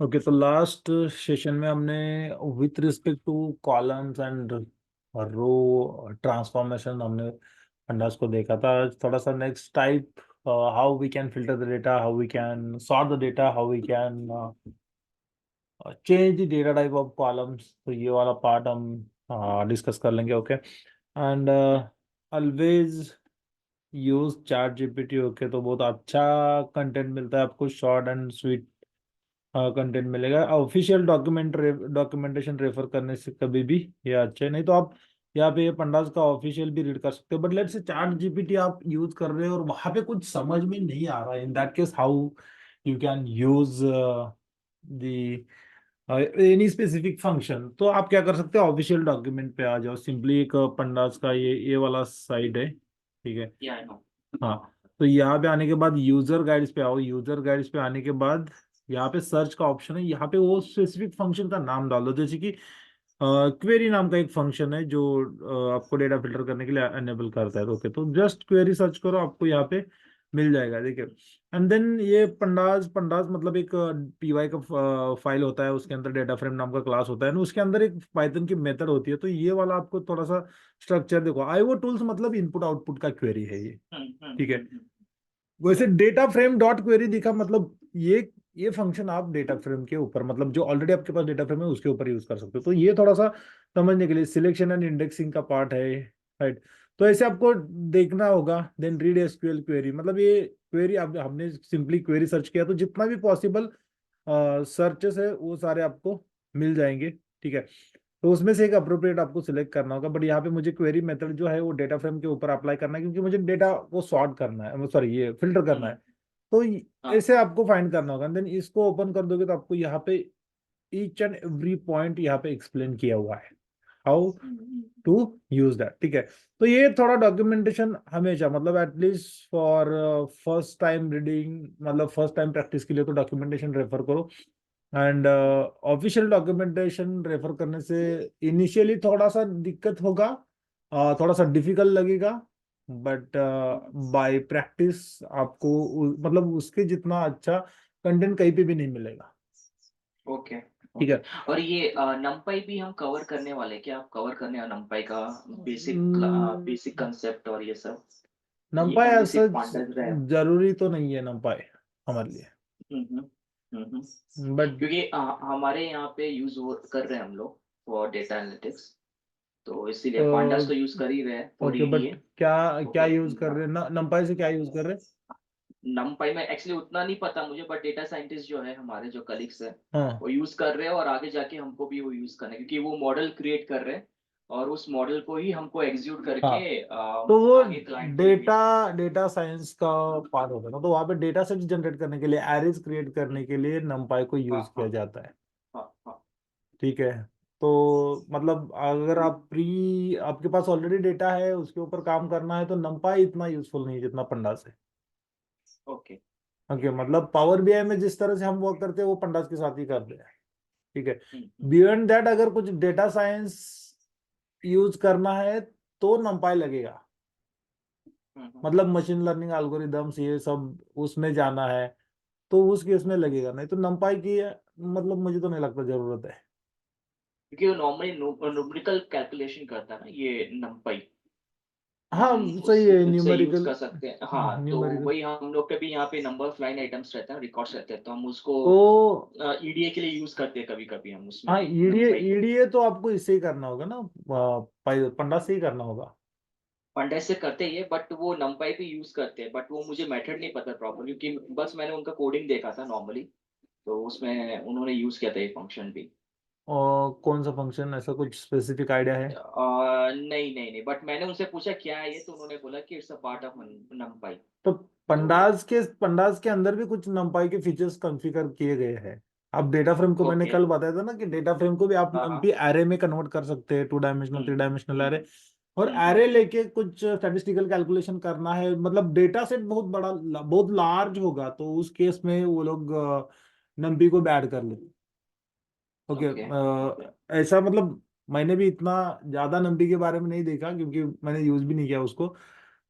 Okay, तो last session में हमने with respect to columns and row transformation हमने अंदाज को देखा था। थोड़ा सा next type, how we can filter the data, how we can sort the data, how we can change the data type of columns, तो ये वाला पार्ट हम डिस्कस कर लेंगे। Okay, and always use chat GPT. Okay, तो बहुत अच्छा content मिलता है आपको, शॉर्ट एंड स्वीट कंटेंट मिलेगा। ऑफिशियल डॉक्यूमेंटेशन रेफर करने से कभी भी ये अच्छा है। नहीं तो आप यहाँ पे ये पंडास का ऑफिशियल भी रीड कर सकते हो, बट लेट्स से चैट जीपीटी आप यूज कर रहे हो और वहां पे कुछ समझ में नहीं आ रहा है, इन that case how you can use the any specific function. तो आप क्या कर सकते हो, ऑफिशियल डॉक्यूमेंट पे आ जाओ, सिंपली एक पंडास का ये वाला साइड है, ठीक है। Yeah, I know. हाँ, तो यहाँ पे आने के बाद यूजर गाइड्स पे आओ। यूजर गाइड्स पे आने के बाद यहाँ पे सर्च का ऑप्शन है, यहाँ पे वो स्पेसिफिक फंक्शन का नाम डाल दो। जैसे कि क्वेरी नाम का एक फंक्शन है जो आपको डेटा फिल्टर करने के लिए एनेबल करता है। तो ओके, तो जस्ट क्वेरी सर्च करो, आपको यहाँ पे मिल जाएगा, देखिए। एंड देन ये पंडास पंडास मतलब एक पीवाई का फाइल होता है, उसके अंदर डेटा फ्रेम नाम का क्लास होता है ना, उसके अंदर एक पाइथन की मेथड होती है। तो ये वाला आपको थोड़ा सा स्ट्रक्चर देखो, आईओ टूल्स मतलब इनपुट आउटपुट का क्वेरी है ये, ठीक है। वैसे Yeah. Data frame dot query दिखा मतलब ये फंक्शन आप डेटा फ्रेम के ऊपर, मतलब जो ऑलरेडी आपके पास डेटा फ्रेम है उसके ऊपर यूज कर सकते हो। तो ये थोड़ा सा समझने के लिए सिलेक्शन एंड इंडेक्सिंग का पार्ट है, राइट। तो ऐसे आपको देखना होगा। देन रीड एसक्यूएल क्वेरी, मतलब ये क्वेरी आप हमने सिंपली क्वेरी सर्च किया तो जितना भी पॉसिबल सर्चेस है वो सारे आपको मिल जाएंगे, ठीक है। तो उसमें से एक अप्रोप्रिएट आपको सिलेक्ट करना होगा, बट यहाँ पे मुझे क्वेरी मेथड जो है वो डेटा फ्रेम के ऊपर अप्लाई करना है, क्योंकि मुझे डेटा वो सॉर्ट करना है, सॉरी ये फिल्टर करना है। तो हाँ, ऐसे आपको फाइंड करना होगा। देन इसको ओपन कर दोगे तो आपको यहाँ पे ईच एंड एवरी पॉइंट यहाँ पे एक्सप्लेन किया हुआ है, हाउ टू यूज दैट, ठीक है। तो ये थोड़ा डॉक्यूमेंटेशन हमेशा, मतलब at least for first time reading, मतलब फर्स्ट टाइम प्रैक्टिस के लिए तो डॉक्यूमेंटेशन रेफर करो। एंड ऑफिशियल डॉक्यूमेंटेशन रेफर करने से इनिशियली थोड़ा सा दिक्कत होगा, थोड़ा सा डिफिकल्ट लगेगा, बट बाय प्रैक्टिस आपको मतलब उसके जितना अच्छा कंटेंट कहीं पे भी नहीं मिलेगा, ओके, ठीक ओके। है। और ये नमपाई भी हम कवर करने वाले हैं क्या? आप कवर करने वाले नमपाई का बेसिक कंसेप्ट और ये सब? ये नंपाई ओनली ऐसा सिर्फ पांडास रहा है? जरूरी तो नहीं है नंपाई हमारे लिए, हुँ, हुँ। हुँ, हुँ। बट क्योंकि हमारे यहाँ पे यूज़ वो कर रहे हैं हम लोग फॉर डेटा एनालिटिक्स, तो इसीलिए पांडास तो यूज़ कर ही रहे हैं फॉर ओके, बट ईडीए। क्या तो क्या फिर यूज कर रहे हैं नंपाई से, क्या यूज कर रहे नमपाई में एक्चुअली उतना नहीं पता मुझे, बट डेटा साइंटिस्ट जो है हमारे जो कलीग्स हैं, हैं? हाँ वो यूज़ कर रहे हैं और आगे जाके हमको भी वो यूज़ करना है, क्योंकि वो मॉडल क्रिएट कर रहे हैं और उस मॉडल को ही हमको एग्जीक्यूट हाँ, करके तो वो आगे क्लाइंट को डेटा भेजना है। डेटा साइंस का पार्ट होगा ना, तो वहाँ पे डेटा सेट जनरेट करने के लिए, एरेज क्रिएट करने के लिए नंपाई को हाँ, यूज किया हाँ, जाता है, हाँ, हाँ। ठीक है। तो मतलब अगर आप आपके पास ऑलरेडी डेटा है उसके ऊपर काम करना है तो नंपाई इतना यूजफुल नहीं है जितना पंडास है। ओके। ओके, मतलब पावर बीआई में जिस तरह से हम वर्क करते हैं वो पंडास के साथ ही करते हैं, ठीक है। हुँ, बियॉन्ड दैट अगर कुछ डेटा साइंस यूज करना है तो नंपाई लगेगा, हुँ, हुँ। मतलब मशीन लर्निंग एल्गोरिदम्स ये सब उसमें जाना है तो उस केस में लगेगा, नहीं तो नंपाई की मतलब मुझे तो नहीं लगता जरूरत है। क्योंकि वो नॉर्मली न्यूमेरिकल कैलकुलेशन करता है ना ये नंपाई, हाँ, हम सही है, उससे यूज़ न्यूमेरिकल, कर सकते हैं। हाँ, तो न्यूमेरिकल। वही हम लोग के भी यहाँ पे नंबर ऑफ लाइन आइटम्स रहते हैं, रिकॉर्ड्स रहते हैं, तो हम उसको तो ईडीए के लिए यूज़ करते हैं कभी-कभी हम उसमें हाँ, भी ईडीए नंपाई को। ईडीए तो आपको इससे ही करना होगा ना, पंडा से ही करना होगा। पंडास से करते ही है, बट वो नंपाई भी यूज़ करते हैं, बट वो मुझे मेथड नहीं पता प्रॉपर, क्योंकि बस मैंने उनका कोडिंग देखा था नॉर्मली, तो उसमें उन्होंने यूज़ किया था ये फंक्शन भी। और कौन सा फंक्शन, ऐसा कुछ स्पेसिफिक आइडिया है? नहीं, नहीं, नहीं, बट मैंने उनसे पूछा क्या है ये, तो उन्होंने बोला कि इट्स अ पार्ट ऑफ नंपाई। तो तो पंडाज के अंदर भी कुछ नंपाई के फीचर्स कॉन्फ़िगर किए गए हैं। अब डेटा फ्रेम को मैंने ओके। कल बताया था ना कि डेटा फ्रेम को भी आप हाँ, नंपी हाँ। एरे में कन्वर्ट कर सकते हैं, टू डायमेंशनल, हुँ, थ्री डायमेंशनल हुँ, एरे। और हुँ, हुँ, एरे लेके कुछ स्टैटिस्टिकल कैलकुलेशन करना है, मतलब डेटा सेट बहुत बड़ा, बहुत लार्ज होगा, तो उस केस में वो लोग नंपी को भी ऐड कर लेते। ओके, ओके, ओके, ऐसा मतलब मैंने भी इतना ज्यादा नंपी के बारे में नहीं देखा क्योंकि मैंने यूज भी नहीं किया उसको,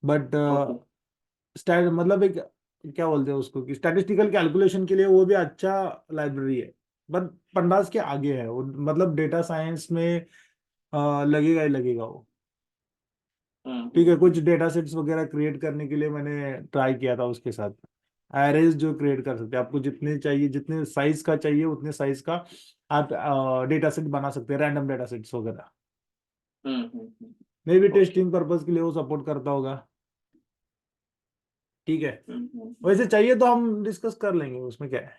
बट ओके। मतलब एक क्या बोलते हैं उसको कि स्टैटिस्टिकल कैलकुलेशन के लिए वो भी अच्छा लाइब्रेरी है। बट पंडास के आगे है वो, मतलब डेटा साइंस में लगेगा ही लगेगा वो। ठीक है, हम्म। कुछ डेटा सेट्स वगैरह क्रिएट करने के लिए मैंने ट्राई किया था उसके साथ। एरेज जो क्रिएट कर सकते हैं, आपको जितने चाहिए, जितने साइज का चाहिए उतने साइज का आप डेटा सेट बना सकते हैं, रैंडम डेटा सेट्स वगैरह। मे भी ओके। टेस्टिंग पर्पज के लिए वो सपोर्ट करता होगा। ठीक है, हम्म। वैसे चाहिए तो हम डिस्कस कर लेंगे, उसमें क्या है।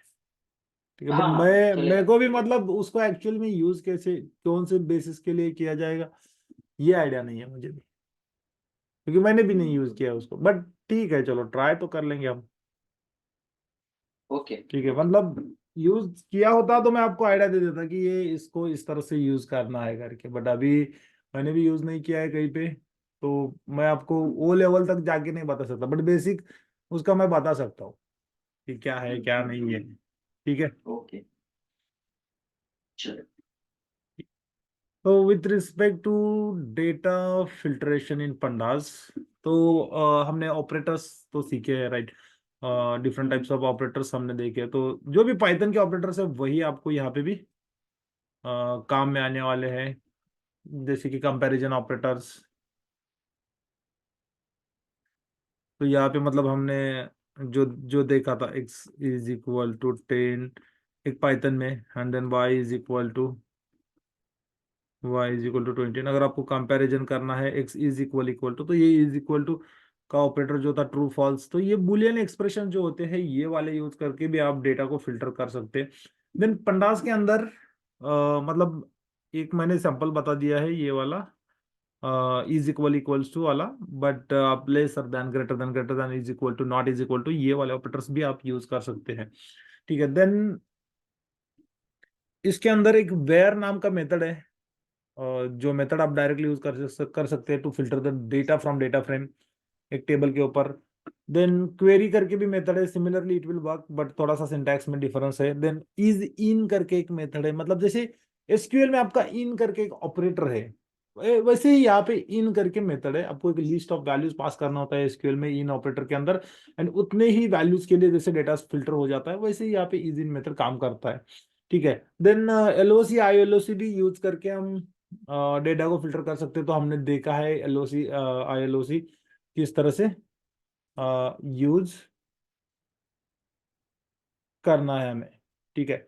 ठीक है, बट हाँ हाँ मैं मेरे चलेगा। को भी मतलब उसको एक्चुअल में यूज कैसे, कौन से बेसिस के लिए किया जाएगा, ये आइडिया नहीं है मुझे भी, क्योंकि मैंने भी नहीं यूज किया उसको। बट ठीक है, चलो ट्राई तो कर लेंगे हम। ओके ठीक है, ओके। मतलब यूज किया होता तो मैं आपको आइडिया दे देता कि ये इसको इस तरह से यूज करना है करके, बट अभी मैंने भी यूज नहीं किया है कहीं पे, तो मैं आपको वो लेवल तक जाके नहीं बता सकता, बट बेसिक उसका मैं बता सकता हूँ कि क्या है क्या नहीं है। ठीक है। ओके चलो। तो with respect to data filtration in pandas, तो हमने ऑपरेटर्स तो सीखे हैं, right. Different types of operators हमने देखे हैं। तो जो भी पाइथन के ऑपरेटर्स है वही आपको यहाँ पे भी काम में आने वाले हैं, जैसे कि कंपैरिजन ऑपरेटर्स। तो यहाँ पे मतलब हमने जो जो देखा था, x इज इक्वल टू 10 एक पाइथन में, and then y is equal to 20। अगर आपको कंपैरिजन करना है x is equal equal to, तो ये इज इक्वल टू का ऑपरेटर जो था ट्रू फॉल्स, तो ये बुलियन एक्सप्रेशन जो होते हैं ये वाले यूज करके भी आप डेटा को फिल्टर कर सकते हैं। देन पंडास के अंदर मतलब एक मैंने सैंपल बता दिया है, ये वाला इज इक्वल इक्वल्स टू वाला, बट आप lesser than greater than is equal to not is equal to, ये वाले ऑपरेटर्स भी आप यूज कर सकते हैं। ठीक है, देन इसके अंदर एक वेयर नाम का मेथड है, जो मेथड आप डायरेक्टली यूज कर सकते हैं to filter the data from data frame एक टेबल के ऊपर। देन क्वेरी करके भी मेथड है, similarly it will work, but थोड़ा सा सिंटैक्स में डिफरेंस है। देन इज इन करके एक मेथड है, मतलब जैसे एसक्यूएल में आपका इन करके एक ऑपरेटर है, वैसे ही यहाँ पे इन करके मेथड है, आपको एक लिस्ट ऑफ वैल्यूज पास करना होता है एसक्यूएल में इन ऑपरेटर के अंदर, एंड उतने ही वैल्यूज के लिए जैसे डेटा फिल्टर हो जाता है, वैसे ही यहाँ पे इज इन मेथड काम करता है। ठीक है, देन एलओसी आई एल भी यूज करके हम डेटा को फिल्टर कर सकते हैं। तो हमने देखा है एलओसी आई एल किस तरह से यूज करना है हमें। ठीक है,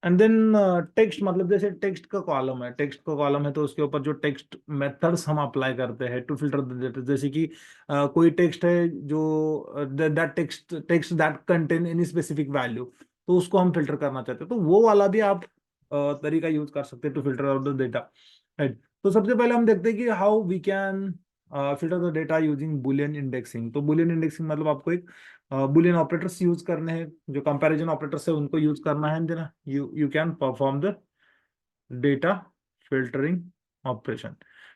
एंड देन टेक्स्ट, मतलब जैसे टेक्स्ट का कॉलम है तो उसके ऊपर जो टेक्स्ट मेथड्स हम अप्लाई करते हैं टू फिल्टर द डेटा, जैसे कि कोई टेक्स्ट है जो that text that contain any specific value, तो उसको हम फिल्टर करना चाहते हैं, तो वो वाला भी आप तरीका यूज कर सकते हैं to filter out the data, right. तो सबसे पहले हम देखते हैं कि how we can filter the data using boolean indexing. तो बुलियन इंडेक्सिंग मतलब आपको एक बुलियन ऑपरेटर्स यूज करने हैं, जो कंपैरिजन ऑपरेटर्स है उनको यूज करना है, then you can perform the data filtering operation.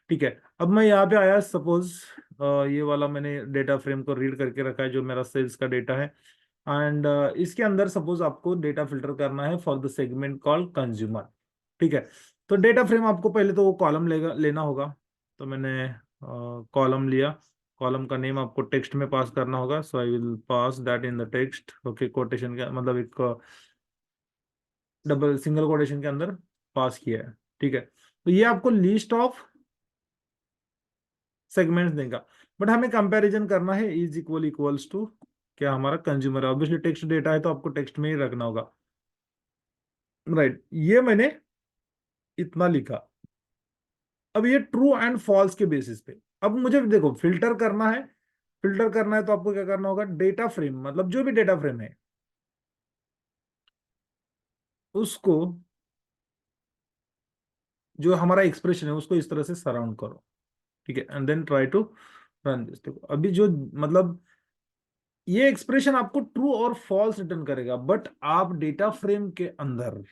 ठीक है, अब मैं यहाँ पे आया, सपोज ये वाला मैंने डेटा फ्रेम को रीड करके रखा है जो मेरा सेल्स का डेटा है, एंड इसके अंदर सपोज आपको डेटा फिल्टर करना है for the segment called consumer. ठीक है, तो डेटा फ्रेम आपको पहले तो वो कॉलम लेना होगा। तो मैंने कॉलम लिया, कॉलम का नेम आपको टेक्स्ट में पास करना होगा, so I will pass that in the text. Okay, quotation का मतलब एक डबल सिंगल कोटेशन के अंदर पास किया है। ठीक है, तो ये आपको लिस्ट ऑफ सेगमेंट्स देगा, बट हमें कंपैरिजन करना है इज इक्वल इक्वल्स टू क्या, हमारा कंज्यूमर है, ऑब्वियसली टेक्स्ट डेटा है तो आपको टेक्स्ट में ही रखना होगा, राइट। ये मैंने इतना लिखा। अब ये ट्रू एंड फॉल्स के बेसिस पे, अब मुझे देखो फिल्टर करना है, फिल्टर करना है तो आपको क्या करना होगा, डेटा फ्रेम मतलब जो भी डेटा फ्रेम है उसको, जो हमारा एक्सप्रेशन है उसको इस तरह से सराउंड करो। ठीक है, and then try to run this. देखो अभी जो मतलब ये एक्सप्रेशन आपको ट्रू और फॉल्स रिटर्न करेगा, बट आप डेटा फ्रेम के अंदर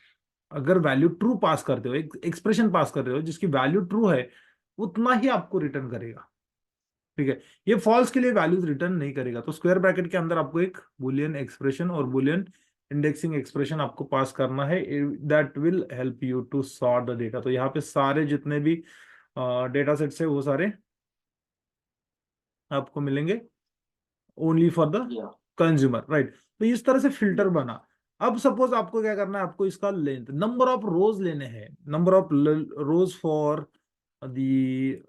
अगर वैल्यू ट्रू पास करते हो, एक्सप्रेशन पास कर रहे हो जिसकी वैल्यू ट्रू है, उतना ही आपको रिटर्न करेगा। ठीक है, ये फॉल्स के लिए वैल्यूज रिटर्न नहीं करेगा। तो स्क्वायर ब्रैकेट के अंदर आपको एक बुलियन एक्सप्रेशन और बुलियन इंडेक्सिंग एक्सप्रेशन आपको पास करना है, that will help you to sort the data. तो यहाँ पे सारे जितने भी डेटा सेट्स है वो सारे आपको मिलेंगे ओनली फॉर द या कंज्यूमर, राइट। तो इस तरह से फिल्टर यस। बना। अब सपोज आपको क्या करना है, आपको इसका लेंथ, नंबर ऑफ रोज लेने हैं, number of rose for the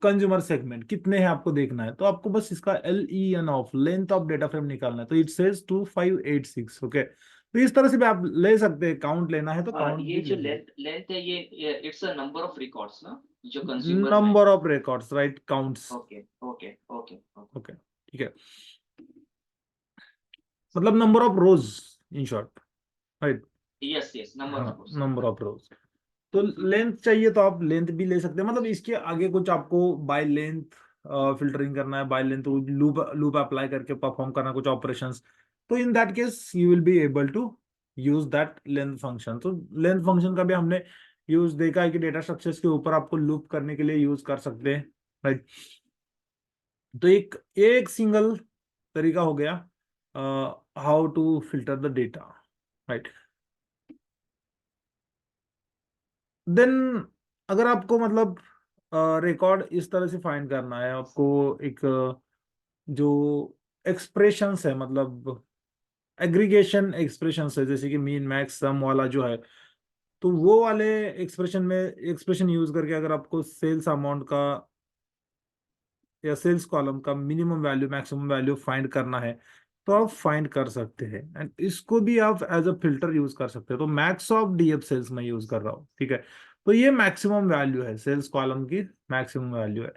consumer segment कितने हैं आपको देखना है, तो आपको बस इसका LEN of length of data frame निकालना है। तो इट सेज 2586। ओके, तो इस तरह से भी आप ले सकते हैं, काउंट लेना है तो काउंट ये भी जो ले सकते लेंथ लेंथ है ये it's a number of records ना, जो हैं। कंज्यूमर में। Number of records, right, counts. Okay okay okay okay. Okay, ठीक है, मतलब number of rows in short, right. Yes yes, number हाँ, of course. Number of rows. तो लेंथ चाहिए तो आप लेंथ भी ले सकते हैं, मतलब इसके आगे कुछ आपको बाय लेंथ फिल्टरिंग करना है, by length loop loop apply करके परफॉर्म करना कुछ ऑपरेशंस, तो in that case you will be able to use that length function. तो लेंथ फंक्शन का भी हमने यूज देखा है कि डेटा स्ट्रक्चर्स के ऊपर आपको लूप करने के लिए यूज कर सकते हैं, राइट। तो एक एक सिंगल तरीका हो गया how to filter the data, right. Then अगर आपको मतलब रिकॉर्ड इस तरह से फाइंड करना है, आपको एक जो एक्सप्रेशंस है, मतलब एग्रीगेशन एक्सप्रेशंस है, जैसे कि मीन मैक्स सम वाला जो है, तो वो वाले एक्सप्रेशन यूज करके अगर आपको सेल्स अमाउंट का या सेल्स कॉलम का minimum value maximum value find करना है, तो आप फाइंड कर सकते हैं। एंड इसको भी आप एज अ फिल्टर यूज कर सकते हैं। तो मैक्स ऑफ DF सेल्स में यूज कर रहा हूँ, ठीक है। तो ये मैक्सिमम वैल्यू है, सेल्स कॉलम की मैक्सिमम वैल्यू है।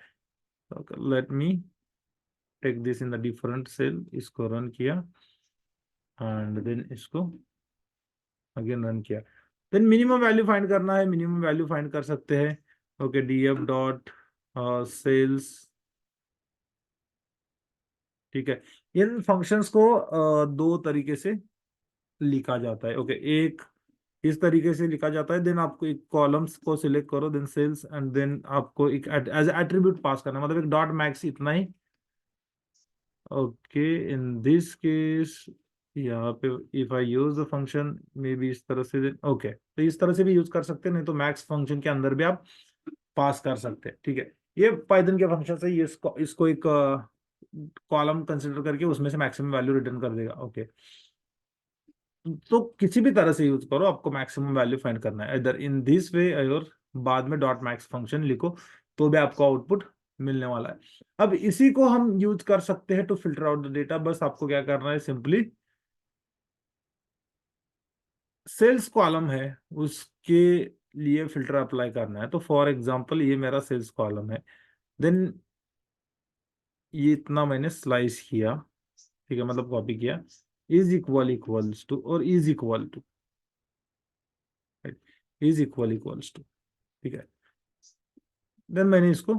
Let me take this in the different cell, इसको रन किया एंड देन इसको अगेन रन किया। देन मिनिमम वैल्यू फाइंड करना है, मिनिमम वैल्यू फाइंड कर सकते हैं। ओके, DF डॉट सेल्स, ठीक है। इन फंक्शंस को दो तरीके से लिखा जाता है। ओके, एक इस तरीके से लिखा जाता है, देन आपको एक कॉलम्स को सिलेक्ट करो, देन सेल्स, एंड देन आपको एक एज एट्रीब्यूट पास करना है, मतलब एक डॉट मैक्स इतना ही। ओके, इन दिस केस यहाँ पे if I use the function may be इस तरह से, ओके, तो इस तरह से भी यूज कर सकते हैं, नहीं तो मैक्स फंक्शन के अंदर भी आप पास कर सकते हैं, ठीक है। ये पाइथन के फंक्शन से ये इसको एक कॉलम कंसिडर करके उसमें से मैक्सिमम वैल्यू रिटर्न कर देगा। ओके, तो किसी भी तरह से यूज करो, आपको मैक्सिमम वैल्यू फाइंड करना है, इधर इन दिस वे और बाद में डॉट मैक्स फंक्शन लिखो, तो भी आपको आउटपुट मिलने वाला है। अब इसी को हम यूज कर सकते हैं to filter out the data. बस आपको क्या करना है, सिंपली सेल्स कॉलम है उसके लिए फिल्टर अप्लाई करना है। तो फॉर एग्जांपल ये मेरा सेल्स कॉलम है, देन ये इतना मैंने स्लाइस किया, ठीक है, मतलब कॉपी किया, इज इक्वल इक्वल्स टू और is equal to, is equal equals to, ठीक है। देन मैंने इसको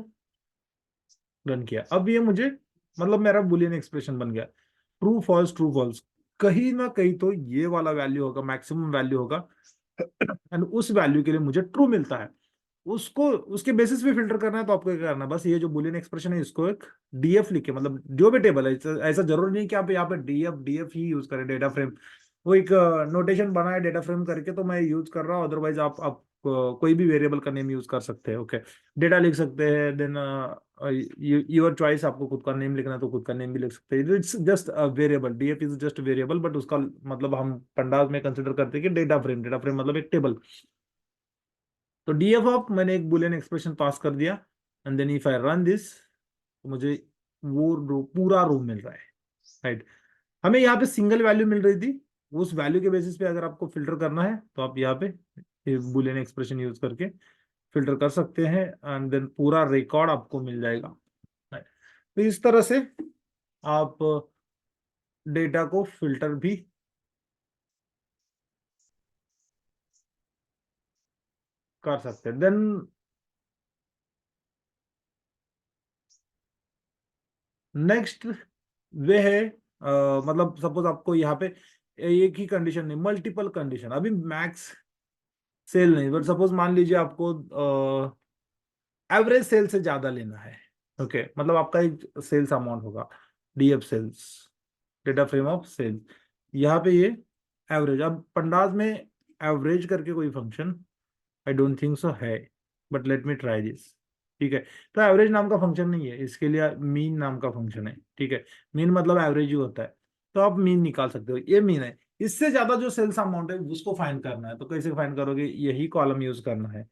रन किया। अब ये मुझे मतलब मेरा बुलियन एक्सप्रेशन बन गया, ट्रू फॉल्स ट्रू फॉल्स। कहीं ना कहीं तो ये वाला वैल्यू होगा, मैक्सिमम वैल्यू होगा, एंड उस वैल्यू के लिए मुझे ट्रू मिलता है। उसको उसके बेसिस पे फिल्टर करना है, तो आपको क्या करना है, बस ये जो बुलियन एक्सप्रेशन है इसको एक DF लिखे, मतलब जो भी टेबल है, ऐसा जरूरी नहीं कि आप यहाँ पे DF DF ही यूज करें, डेटा फ्रेम। वो एक नोटेशन बना है डेटा फ्रेम करके, तो मैं यूज कर रहा हूँ, अदरवाइज आप कोई भी वेरिएबल का नेम यूज कर सकते हैं। ओके, डेटा लिख सकते हैं, देन योर चॉइस, आपको खुद का नेम लिखना है तो खुद का नेम भी लिख सकते हैं। It's just variable, DF is just variable, but उसका मतलब हम पंडाज में कंसिडर करते हैं कि डेटा फ्रेम मतलब एक टेबल। तो DF ऑफ मैंने एक बुलियन एक्सप्रेशन पास कर दिया, and then if I run this, तो मुझे वो पूरा रो मिल रहा है, राइट। हमें यहाँ पे सिंगल वैल्यू मिल रही थी, उस वैल्यू के बेसिस पे अगर आपको फिल्टर करना है तो आप यहाँ पे बुलियन एक्सप्रेशन यूज करके फिल्टर कर सकते हैं, एंड देन पूरा रिकॉर्ड आपको मिल जाएगा, right? तो इस तरह से आप डेटा को फिल्टर भी कर सकते हैं। देन नेक्स्ट वे है मतलब सपोज आपको यहाँ पे एक ही कंडीशन नहीं, मल्टीपल कंडीशन, अभी मैक्स सेल नहीं, बट सपोज मान लीजिए आपको एवरेज सेल से ज्यादा लेना है। ओके, मतलब आपका एक सेल्स अमाउंट होगा, DF sales, data frame of cell, यहाँ पे ये एवरेज। अब पंडाज में एवरेज करके कोई function I don't think so है, but let me try this. ठीक है। तो एवरेज नाम का फंक्शन नहीं है, इसके लिए मीन नाम का फंक्शन है। ठीक है, मीन मतलब एवरेज ही होता है। तो आप मीन निकाल सकते हो, ये मीन है। इससे ज्यादा जो सेल्स अमाउंट है उसको फाइंड करना है, तो कैसे फाइंड करोगे, यही कॉलम यूज करना है।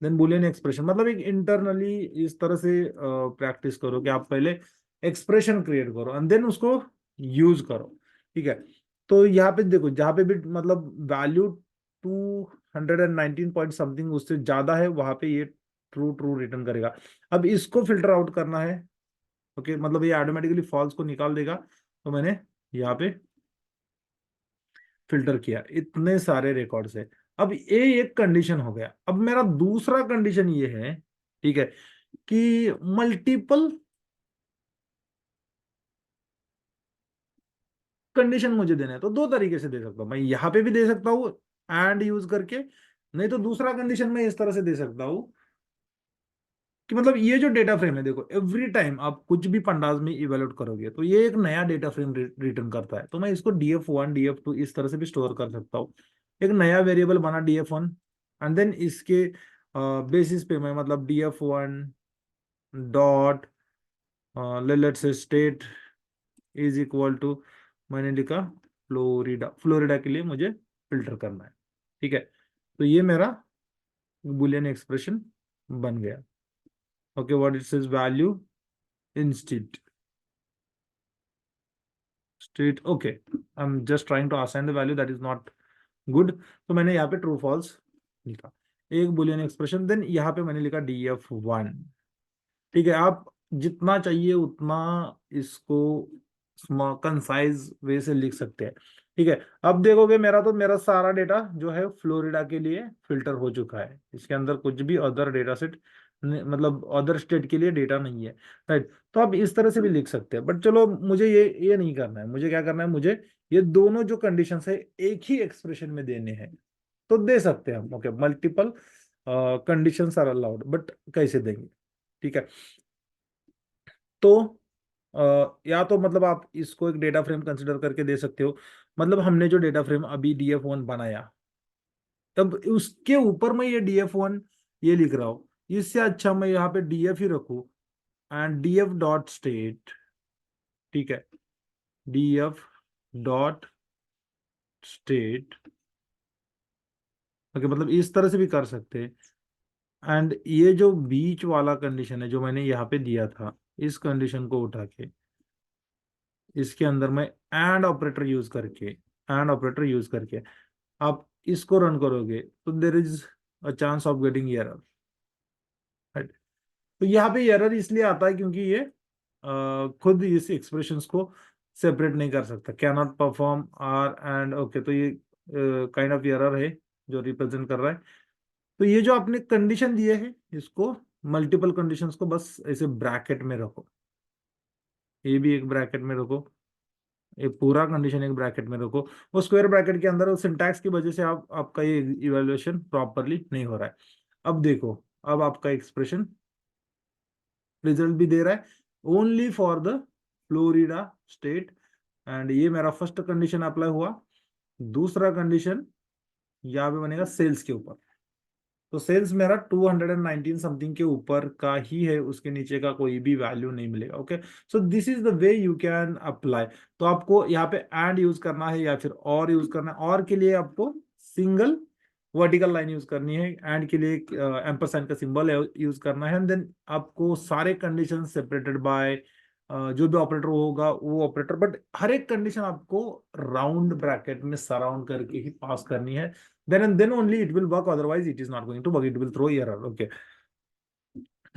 देन बुलियन एक्सप्रेशन मतलब एक इंटरनली इस तरह से प्रैक्टिस करो कि आप पहले एक्सप्रेशन क्रिएट करो एंड देन उसको यूज करो। ठीक है, तो यहाँ पे देखो, जहाँ पे भी मतलब वैल्यू 219 पॉइंट समथिंग उससे ज्यादा है, वहां पे ये ट्रू ट्रू रिटर्न करेगा। अब इसको फिल्टर आउट करना है। ओके, मतलब ये ऑटोमेटिकली फॉल्स को निकाल देगा। तो मैंने यहाँ पे फिल्टर किया, इतने सारे रिकॉर्ड से। अब ये एक कंडीशन हो गया। अब मेरा दूसरा कंडीशन ये है, ठीक है, कि मल्टीपल कंडीशन मुझे देना है। तो दो तरीके से दे सकता हूं, मैं यहाँ पे भी दे सकता हूँ एंड यूज करके, नहीं तो दूसरा कंडीशन मैं इस तरह से दे सकता हूँ कि मतलब ये जो डेटा फ्रेम है, देखो एवरी टाइम आप कुछ भी पंडाज में इवेलुएट करोगे तो ये एक नया डेटा फ्रेम रिटर्न करता है। तो मैं इसको df1 df2 इस तरह से भी स्टोर कर सकता हूँ। एक नया वेरिएबल बना df1 एंड देन इसके बेसिस पे मैं मतलब df1 dot let's say state is equal to, मैंने लिखा फ्लोरिडा। फ्लोरिडा के लिए मुझे फिल्टर करना है। ठीक है, तो ये मेरा बुलियन एक्सप्रेशन बन गया। Okay, what it says, value in state. Okay, I am just trying to assign the value, that is not good. तो मैंने यहाँ पे ट्रू फॉल्स लिखा, एक बुलियन एक्सप्रेशन। देन यहाँ पे मैंने लिखा df1। ठीक है, आप जितना चाहिए उतना इसको कंसाइज वे से लिख सकते हैं। ठीक है, अब देखोगे मेरा सारा डेटा जो है फ्लोरिडा के लिए फिल्टर हो चुका है। इसके अंदर कुछ भी अदर डेटा सेट मतलब अदर स्टेट के लिए डेटा नहीं है। राइट, तो आप इस तरह से भी लिख सकते हैं, बट चलो मुझे ये नहीं करना है। मुझे क्या करना है, मुझे ये दोनों जो कंडीशन है एक ही एक्सप्रेशन में देने हैं। तो दे सकते हैं हम। Okay, multiple conditions are allowed, but कैसे देंगे। ठीक है, तो या तो मतलब आप इसको एक डेटा फ्रेम कंसिडर करके दे सकते हो। मतलब हमने जो डेटा फ्रेम अभी df1 बनाया, तब उसके ऊपर मैं ये df1 ये लिख रहा हूं। इससे अच्छा मैं यहाँ पे df ही रखूं एंड df डॉट स्टेट। ठीक है, df डॉट स्टेट। ओके, मतलब इस तरह से भी कर सकते हैं। एंड ये जो बीच वाला कंडीशन है जो मैंने यहाँ पे दिया था, इस कंडीशन को उठा के इसके अंदर मैं एंड ऑपरेटर यूज करके आप इसको रन करोगे तो देर is a chance of getting error. Right, तो यहाँ पे एरर इसलिए आता है क्योंकि ये खुद इस एक्सप्रेशंस को सेपरेट नहीं कर सकता, can not perform or and. Okay, तो ये काइंड ऑफ एरर है जो रिप्रेजेंट कर रहा है। तो ये जो आपने कंडीशन दिए है, इसको मल्टीपल कंडीशंस को बस ऐसे ब्रैकेट में रखो, ये भी एक ब्रैकेट में रखो, ये पूरा कंडीशन एक ब्रैकेट में रखो। वो स्क्वायर ब्रैकेट के अंदर सिंटैक्स की वजह से आप आपका ये इवैल्यूएशन प्रॉपरली नहीं हो रहा है। अब देखो, अब आपका एक्सप्रेशन रिजल्ट भी दे रहा है only for the Florida state. And ये मेरा फर्स्ट कंडीशन अप्लाई हुआ। दूसरा कंडीशन यहाँ पे बनेगा सेल्स के ऊपर। तो सेल्स मेरा 219 समथिंग के ऊपर का ही है, उसके नीचे का कोई भी वैल्यू नहीं मिलेगा। Okay, so this is the way you can apply. तो आपको यहाँ पे एंड यूज करना है या फिर और यूज करना है। और के लिए आपको सिंगल वर्टिकल लाइन यूज करनी है, एंड के लिए एम्परसैंड का सिंबल यूज करना है। एंड देन आपको सारे कंडीशन सेपरेटेड बाय जो भी ऑपरेटर होगा वो ऑपरेटर, बट हर एक कंडीशन आपको राउंड ब्रैकेट में सराउंड करके ही पास करनी है। then and then only it will work, otherwise it is not going to work, it will throw error. Okay,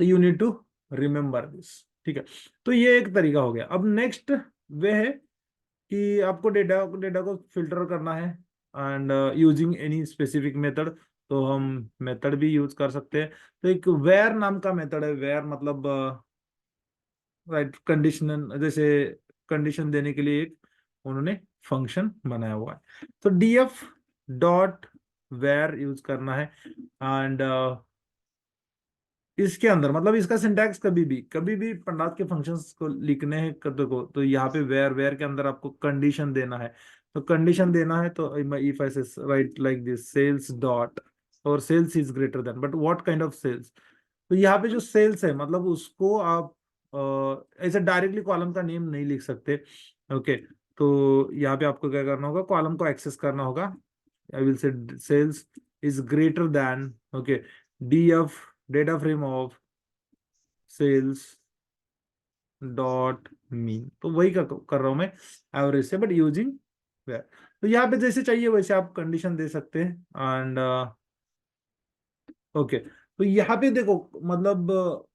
तो you need to remember this। ठीक है, तो ये एक तरीका हो गया। अब नेक्स्ट वे है कि आपको डेटा डेटा को फिल्टर करना है and using any specific method. तो हम मेथड भी यूज कर सकते हैं। तो एक वेयर नाम का मेथड है। वेयर मतलब राइट, कंडीशन, जैसे कंडीशन देने के लिए एक उन्होंने फंक्शन बनाया हुआ है। तो df डॉट वेयर यूज करना है एंड इसके अंदर मतलब इसका सिंटैक्स कभी भी पंडात के फंक्शंस को लिखने हैं करते को, तो यहाँ पे वेयर वेयर के अंदर आपको कंडीशन देना है। तो कंडीशन देना है तो if I say write like this sales dot और sales is greater than, but what kind of sales. तो यहाँ पे जो सेल्स है मतलब उसको आप ऐसे डायरेक्टली कॉलम का नेम नहीं लिख सकते। ओके, तो यहाँ पे आपको क्या करना होगा, कॉलम को एक्सेस करना होगा। I will say sales is greater than, okay, df data frame of sales dot mean. तो वही कर रहा हूं मैं एवरेज से, बट यूजिंग वेयर। तो यहाँ पे जैसे चाहिए वैसे आप कंडीशन दे सकते हैं। एंड ओके, तो यहाँ पे देखो मतलब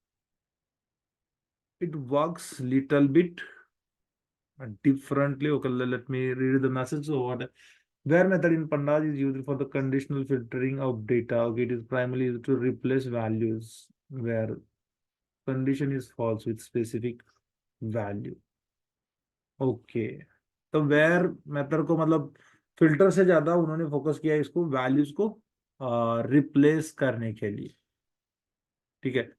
it works little bit differently. Okay, let me read the message. So what, where method in pandas is used for the conditional filtering of data. Okay, it is primarily used to replace values where condition is false with specific value. Okay, तो where method को मतलब filter से ज्यादा उन्होंने focus किया इसको values को replace करने के लिए। ठीक है,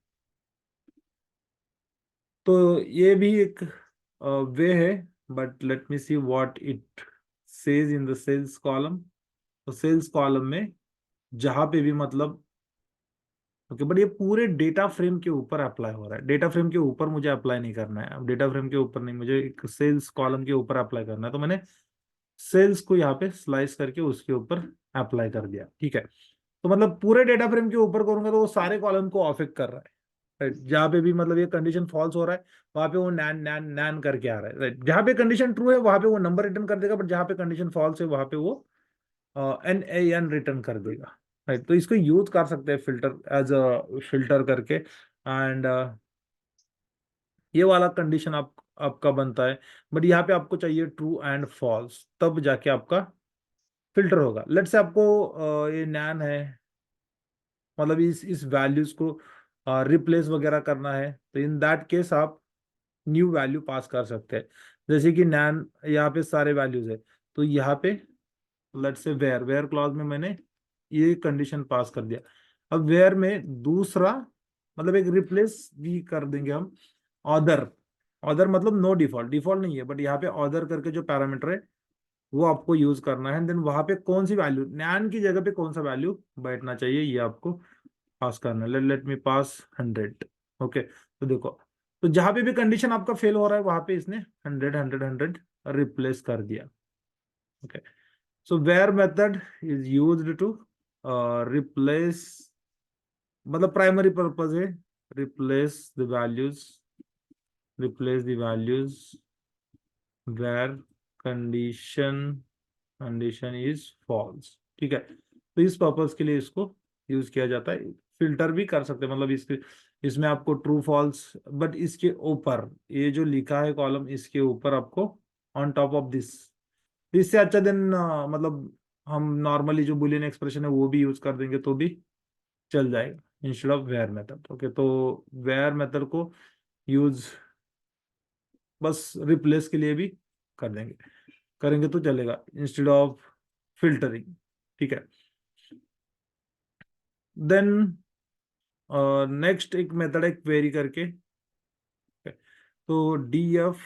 तो ये भी एक वे है, but let me see what it says in the sales column. तो सेल्स कॉलम में जहां पे भी मतलब ओके, बट ये पूरे डेटा फ्रेम के ऊपर अप्लाई हो रहा है। डेटा फ्रेम के ऊपर मुझे अप्लाई नहीं करना है, अब डेटा फ्रेम के ऊपर नहीं, मुझे एक सेल्स कॉलम के ऊपर अप्लाई करना है। तो मैंने सेल्स को यहाँ पे स्लाइस करके उसके ऊपर अप्लाई कर दिया। ठीक है, तो मतलब पूरे डेटा फ्रेम के ऊपर करूंगा तो वो सारे कॉलम को अफेक्ट कर रहा है। राइट, जहां पे भी मतलब ये कंडीशन फॉल्स हो रहा है वहां पे वो नैन नैन नैन करके आ रहा है। राइट, जहां पे कंडीशन ट्रू है वहां पे वो नंबर रिटर्न कर देगा, बट जहां पे कंडीशन फॉल्स है वहां पे वो एन रिटर्न कर देगा। राइट, तो इसको यूज कर सकते हैं फिल्टर एज अ फिल्टर करके। एंड ये वाला कंडीशन आपका बनता है, बट यहाँ पे आपको चाहिए ट्रू एंड फॉल्स, तब जाके आपका फिल्टर होगा। लेट से आपको ये नैन है, मतलब इस वैल्यूज को रिप्लेस वगैरह करना है, तो इन दैट केस आप न्यू वैल्यू पास कर सकते हैं। जैसे कि नैन यहाँ पे सारे वैल्यूज है, तो यहाँ पे लेट से वेयर वेयर क्लॉज में मैंने ये कंडीशन पास कर दिया। अब वेयर में दूसरा मतलब एक रिप्लेस भी कर देंगे हम ऑदर। ऑदर मतलब नो डिफॉल्ट, डिफॉल्ट नहीं है, बट यहाँ पे ऑदर करके जो पैरामीटर है वो आपको यूज करना है। देन वहां पे कौन सी वैल्यू नैन की जगह पे कौन सा वैल्यू बैठना चाहिए ये आपको पास करना है। लेट मी पास 100। ओके, तो देखो, तो जहां पे भी कंडीशन आपका फेल हो रहा है वहां पे इसने 100 रिप्लेस कर दिया। Okay, so where method is used to replace, मतलब प्राइमरी पर्पज है replace the values, replace the values where condition condition is false. ठीक है, तो इस पर्पज के लिए इसको यूज किया जाता है। फिल्टर भी कर सकते हैं, मतलब इसके इसमें आपको ट्रू फॉल्स, बट इसके ऊपर ये जो लिखा है कॉलम इसके ऊपर आपको ऑन टॉप ऑफ दिस, इससे अच्छा दिन मतलब हम नॉर्मली जो बुलियन एक्सप्रेशन है वो भी यूज कर देंगे तो भी चल जाएगा instead of where method. Okay, तो वेयर मेथड को यूज बस रिप्लेस के लिए भी कर देंगे, करेंगे तो चलेगा इंस्टेड ऑफ फिल्टरिंग। ठीक है, देन नेक्स्ट एक मेथड है क्वेरी करके। तो df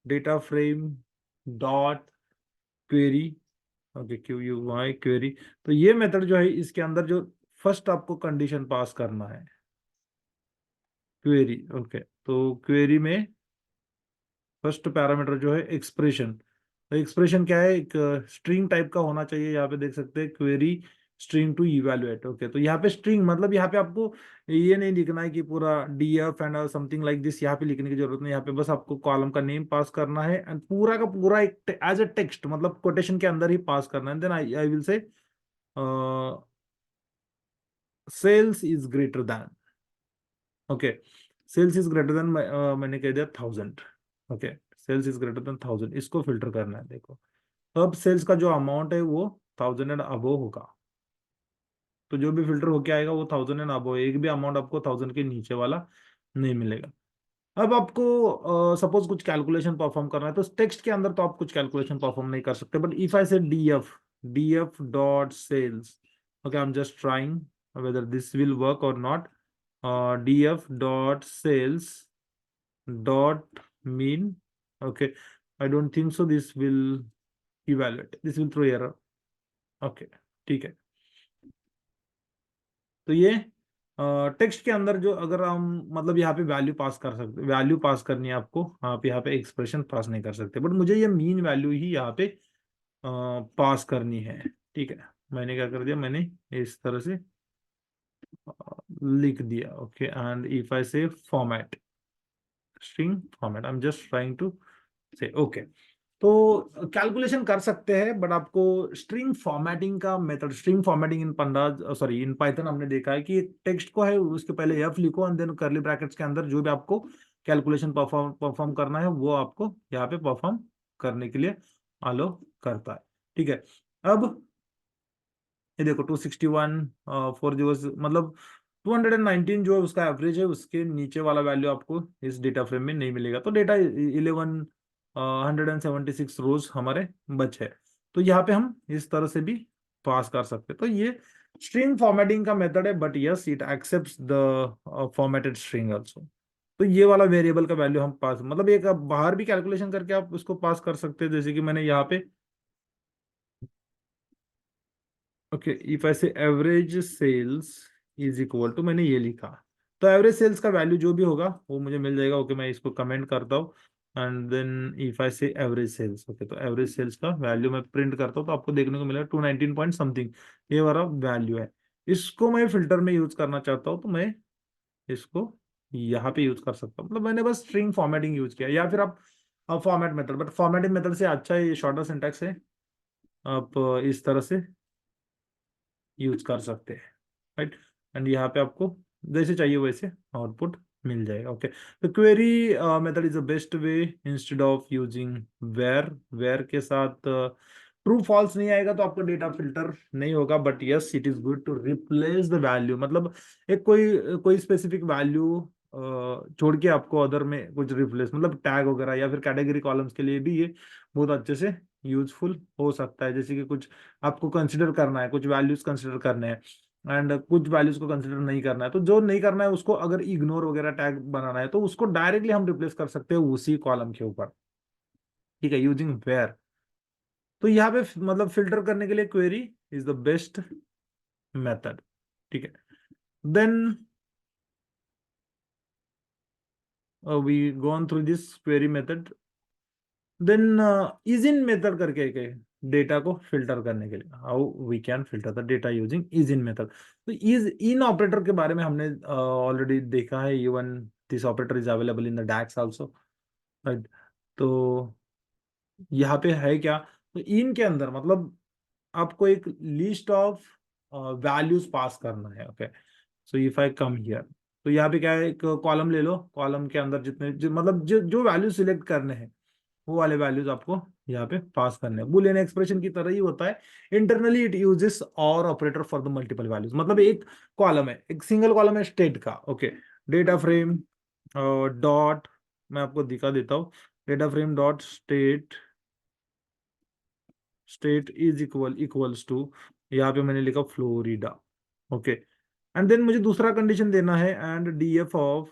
data frame dot query, okay, QUI query. तो ये मेथड जो है इसके अंदर जो फर्स्ट आपको कंडीशन पास करना है क्वेरी। ओके, तो क्वेरी में फर्स्ट पैरामीटर जो है एक्सप्रेशन। तो एक्सप्रेशन क्या है, एक स्ट्रिंग टाइप का होना चाहिए। यहाँ पे देख सकते हैं query string to evaluate. Okay, तो यहाँ पे स्ट्रिंग मतलब यहाँ पे आपको ये नहीं लिखना है कि पूरा df and something like this, यहाँ पे लिखने की जरूरत नहीं। यहाँ पे बस आपको कॉलम का नेम पास करना है एंड पूरा का पूरा एक एज अ टेक्स्ट मतलब कोटेशन के अंदर ही पास करना है। Then I will say sales is greater than, okay, sales is greater than, मैंने कह दिया 1000। Okay, sales is greater than 1000, इसको फिल्टर करना है। देखो, अब सेल्स का जो अमाउंट है वो 1000 एंड अबो होगा, तो जो भी फिल्टर होके आएगा वो 1000 एंड अबो, एक भी अमाउंट आपको 1000 के नीचे वाला नहीं मिलेगा। अब आपको सपोज कुछ कैलकुलेशन परफॉर्म करना है, तो टेक्स्ट के अंदर तो आप कुछ कैलकुलेशन परफॉर्म नहीं कर सकते, but if I say df dot sales, okay, I am just trying whether this will work or not. df dot sales dot mean, okay, I don't think so this will evaluate, this will throw error। okay, ठीक है, तो ये text के अंदर जो अगर हम मतलब यहाँ पे वैल्यू पास कर सकते, वैल्यू पास करनी है आपको, आप यहाँ पे एक्सप्रेशन पास नहीं कर सकते, बट मुझे ये मीन वैल्यू ही यहाँ पे पास करनी है। ठीक है, मैंने क्या कर दिया, मैंने इस तरह से लिख दिया। Okay, and if I say format string format, I am just trying to say okay. तो कैलकुलेशन कर सकते हैं, बट आपको स्ट्रिंग फॉर्मेटिंग का method, string formatting in pandas, sorry in Python हमने देखा है कि टेक्स्ट को है उसके पहले एफ लिखो एंड देन करली ब्रैकेट्स के अंदर जो भी आपको कैलकुलेशन परफॉर्म करना है वो आपको यहाँ पे परफॉर्म करने के लिए अलो करता है। ठीक है, अब ये देखो 261 फोर जीरो, मतलब 219 जो है उसका एवरेज है, उसके नीचे वाला वैल्यू आपको इस डेटा फ्रेम में नहीं मिलेगा। तो डेटा 1176 रोज हमारे बचे हैं। तो यहाँ पे हम इस तरह से भी पास कर सकते हैं। तो ये स्ट्रिंग फॉर्मेटिंग का मेथड है, but yes it accepts the formatted string also. तो ये वाला वेरिएबल का वैल्यू हम पास, मतलब एक आप बाहर भी कैलकुलेशन करके आप उसको पास कर सकते हैं, जैसे कि मैंने यहाँ पे okay if I say average sales is equal to, मैंने ये लिखा, तो एवरेज सेल्स का वैल्यू जो भी होगा वो मुझे मिल जाएगा। ओके, मैं इसको कमेंट करता हूँ and then if I say average sales, okay तो एवरेज सेल्स का वैल्यू मैं प्रिंट करता हूँ, तो आपको देखने को मिलेगा 219 पॉइंट समथिंग, ये वाला वैल्यू है। इसको मैं फिल्टर में यूज करना चाहता हूँ, तो मैं इसको यहाँ पे यूज कर सकता हूँ। मतलब मैंने बस स्ट्रिंग फॉर्मेटिंग यूज किया, या फिर आप format method, but formatting method से अच्छा है, ये शॉर्टर सिंटैक्स है, आप इस तरह से यूज कर सकते हैं। राइट, एंड यहाँ पे आपको जैसे चाहिए वैसे आउटपुट मिल जाएगा। ओके, तो query method is the best way instead of using where. Where के साथ ट्रू फॉल्स नहीं आएगा तो आपको डेटा फिल्टर नहीं होगा, but yes it is good to replace the value, मतलब एक कोई कोई स्पेसिफिक वैल्यू छोड़ के आपको अदर में कुछ रिप्लेस, मतलब टैग वगैरह या फिर कैटेगरी कॉलम्स के लिए भी ये बहुत अच्छे से यूजफुल हो सकता है। जैसे कि कुछ आपको कंसिडर करना है, कुछ वैल्यूज कंसिडर करने हैं एंड कुछ वैल्यूज को कंसिडर नहीं करना है, तो जो नहीं करना है उसको अगर इग्नोर वगैरह टैग बनाना है तो उसको डायरेक्टली हम रिप्लेस कर सकते हैं उसी कॉलम के ऊपर। ठीक है, यूजिंग वेयर। तो यहाँ पे मतलब फिल्टर करने के लिए query is the best method. ठीक है, then we gone through this query method. Then is in method करके एक है डेटा को फिल्टर करने के लिए, how we can filter the data using is in method. तो इज इन ऑपरेटर के बारे में हमने ऑलरेडी देखा है, even this operator is available in the DAX also, right. तो यहाँ पे है क्या, तो इन के अंदर मतलब आपको एक लिस्ट ऑफ वैल्यूज पास करना है। Okay, so if I come here, तो यहाँ पे क्या है, एक कॉलम ले लो, कॉलम के अंदर जितने मतलब जो वैल्यू सिलेक्ट करने हैं वो वाले वैल्यूज आपको यहाँ पे पास करने हैं। बुलियन एक्सप्रेशन की तरह ही होता है। Internally it uses or operator for the multiple values, मतलब एक कॉलम है, एक सिंगल कॉलम है स्टेट का। ओके, डेटा फ्रेम डॉट, मैं आपको दिखा देता हूँ, data frame dot state, state is equals to, यहाँ पे मैंने लिखा फ्लोरिडा। ओके, एंड देन मुझे दूसरा कंडीशन देना है, and DF of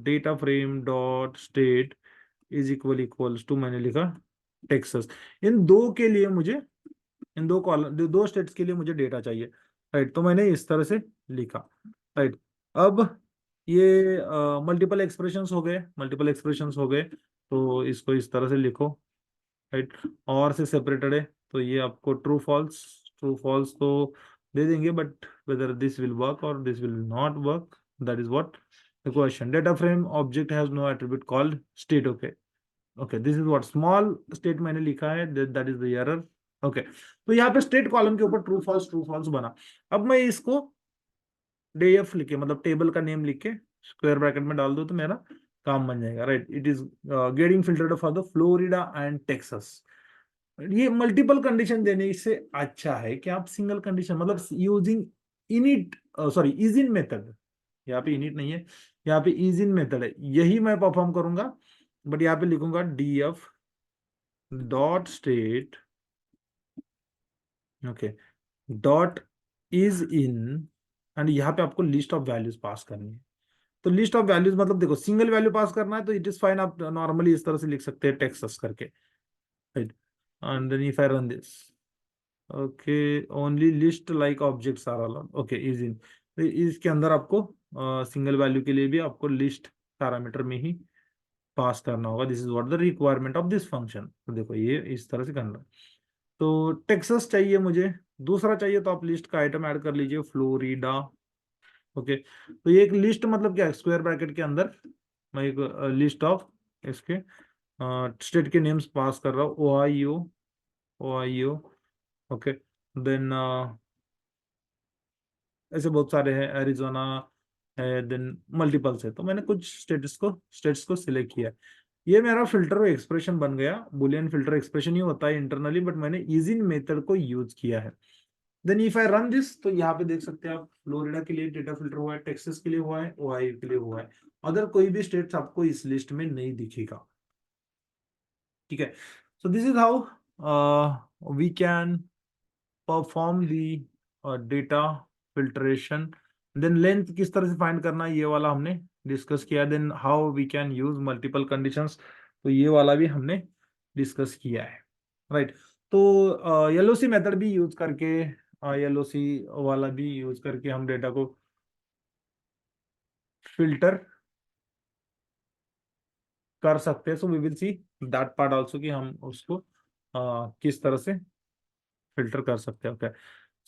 data frame dot state is equals to, मैंने लिखा टेक्सास। इन दो के लिए मुझे, इन दो कॉलम, दो स्टेट्स के लिए मुझे डेटा चाहिए। राइट, तो मैंने इस तरह से लिखा। राइट, अब ये मल्टीपल एक्सप्रेशंस हो गए, मल्टीपल एक्सप्रेशंस हो गए, तो इसको इस तरह से लिखो। राइट, और से सेपरेटेड है, तो ये आपको ट्रू फॉल्स तो दे देंगे, but whether this will work or this will not work, that is what the question. Data frame object has no attribute called state. Okay, okay this is what small state मैंने लिखा है, that is the error. Okay, तो यहाँ पे state column के ऊपर true false बना। अब मैं इसको डेफ लिखे, मतलब टेबल का नेम लिख के स्क्वायर ब्रैकेट में डाल दो तो मेरा काम बन जाएगा। Right, it is getting filtered for the Florida and Texas. ये मल्टीपल कंडीशन देने से अच्छा है कि आप सिंगल कंडीशन, मतलब using init, sorry is in method, यहाँ पे इनिट नहीं है, यहाँ पे इज इन मेथड है, यही मैं परफॉर्म करूंगा। बट यहाँ पे लिखूंगा DF dot state, okay dot is in, and यहाँ पे आपको लिस्ट ऑफ वैल्यूज पास करनी है। तो लिस्ट ऑफ वैल्यूज मतलब देखो सिंगल वैल्यू पास करना है तो इट इज फाइन, आप नॉर्मली इस तरह से लिख सकते हैं टेक्सास करके। Right, and then if I run this, okay only list like objects are allowed, okay is in, तो इसके अंदर आपको सिंगल वैल्यू के लिए भी आपको लिस्ट पैरामीटर में ही पास करना होगा। This is what the requirement of this function. तो देखो ये इस तरह से करना है। तो टेक्सास चाहिए मुझे, दूसरा चाहिए तो आप लिस्ट का आइटम ऐड कर लीजिए, फ्लोरिडा। ओके, तो ये एक लिस्ट मतलब क्या, स्क्वायर ब्रैकेट के अंदर मैं एक लिस्ट ऑफ इसके स्टेट के नेम्स पास कर रहा हूँ। ओहाइयो, ओहाइयो। ओके, देन ऐसे बहुत सारे हैं, एरिजोना है, देन मल्टीपल्स है। तो मैंने कुछ स्टेट्स को सिलेक्ट किया। ये मेरा फिल्टर एक्सप्रेशन बन गया। बुलियन फिल्टर एक्सप्रेशन ही होता है इंटरनली, बट मैंने इजिन मेथड को यूज किया है। Then if I run this, तो यहाँ पे देख सकते हैं आप, फ्लोरिडा के लिए डेटा फिल्टर हुआ है, टेक्सास के लिए हुआ है, ओहायो के लिए हुआ है। अदर कोई भी स्टेट्स आपको इस लिस्ट में नहीं दिखेगा। ठीक है, so this is how we can perform the data filtration. Then length किस तरह से फाइंड करना है, ये वाला हमने डिस्कस किया। Then how we can use multiple conditions, तो ये वाला भी हमने डिस्कस किया है, राइट। तो एलओसी मेथड भी यूज करके, एलओसी वाला भी यूज करके हम डेटा को फिल्टर कर सकते हैं। So we will see that part also कि हम उसको किस तरह से फिल्टर कर सकते हैं। ओके,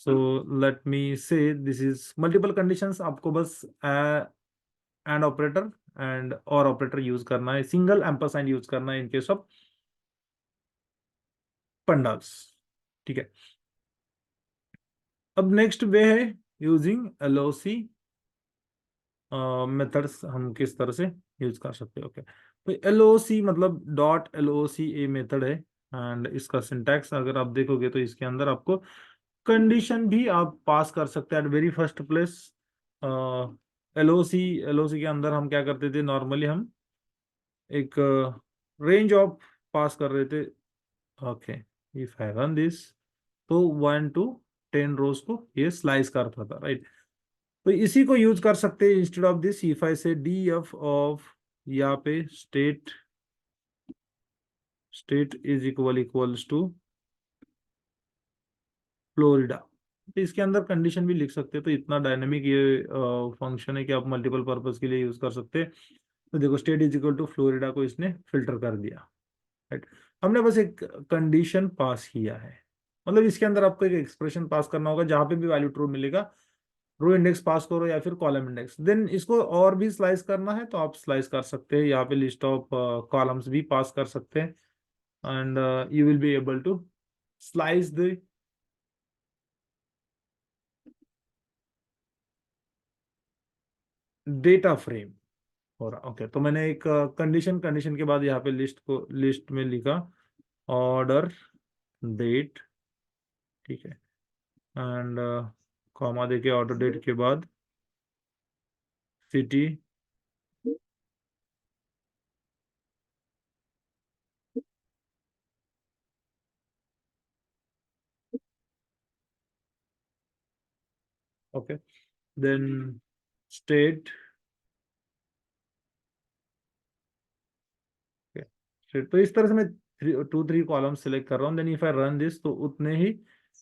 सो लेट मी से दिस इज मल्टीपल कंडीशंस। आपको बस एंड ऑपरेटर एंड और ऑपरेटर यूज करना है, सिंगल एम्परसाइंड यूज करना है इन केस ऑफ पंडाल्स। ठीक है, अब नेक्स्ट वे है यूजिंग एलओसी मेथड्स, हम किस तरह से यूज कर सकते हैं। ओके, तो एलओसी मतलब डॉट एलओसी ए मेथड है। एंड इसका सिंटैक्स अगर आप देखोगे तो इसके अंदर आपको कंडीशन भी आप पास कर सकते हैं at very first place. LOC LOC के अंदर हम क्या करते थे, नॉर्मली हम एक रेंज ऑफ पास कर रहे थे। Okay, if I run this, तो 1 to 10 रोज को ये स्लाइस करता था, राइट। तो इसी को यूज कर सकते हैं instead of this. If I say D F of, यहाँ पे state, state is equals to Florida, तो इसके अंदर कंडीशन भी लिख सकते हैं। तो इतना डायनेमिक ये फंक्शन है कि आप मल्टीपल पर्पस के लिए यूज कर सकते हैं। तो देखो, state is equal to Florida को इसने फिल्टर कर दिया, राइट। हमने बस एक कंडीशन पास किया है। मतलब इसके अंदर आपको एक एक्सप्रेशन पास करना होगा, जहां पे भी वैल्यू ट्रू मिलेगा रो इंडेक्स पास करो या फिर कॉलम इंडेक्स। देन इसको और भी स्लाइस करना है तो आप स्लाइस कर सकते हैं, यहाँ पे लिस्ट ऑफ कॉलम्स भी पास कर सकते हैं। And you will be able to slice the data frame हो रहा। ओके, तो मैंने एक कंडीशन के बाद यहाँ पे लिस्ट में लिखा ऑर्डर डेट। ठीक है, एंड कॉमा देके ऑर्डर डेट के बाद सिटी, ओके, देन स्टेट। तो इस तरह से मैं 2-3 कॉलम सेलेक्ट कर रहा हूँ। Then if I run this, तो उतने ही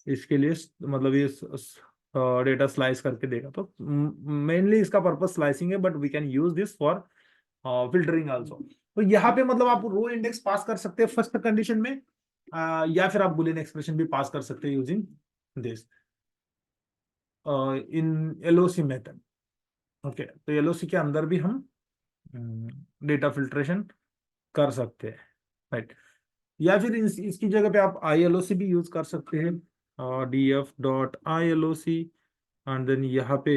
इसके लिए मतलब ये डेटा स्लाइस करके देगा। तो मेनली इसका पर्पस स्लाइसिंग है, but we can use this for filtering also. तो यहाँ पे मतलब आप रो इंडेक्स पास कर सकते हैं फर्स्ट कंडीशन में, या फिर आप बुलियन एक्सप्रेशन भी पास कर सकते हैं using this in LOC method. Okay, तो एलओसी के अंदर भी हम डेटा फिल्ट्रेशन कर सकते हैं, राइट। या फिर इसकी जगह पे आप ILOC भी यूज कर सकते हैं, df.ILOC। एंड देन यहाँ पे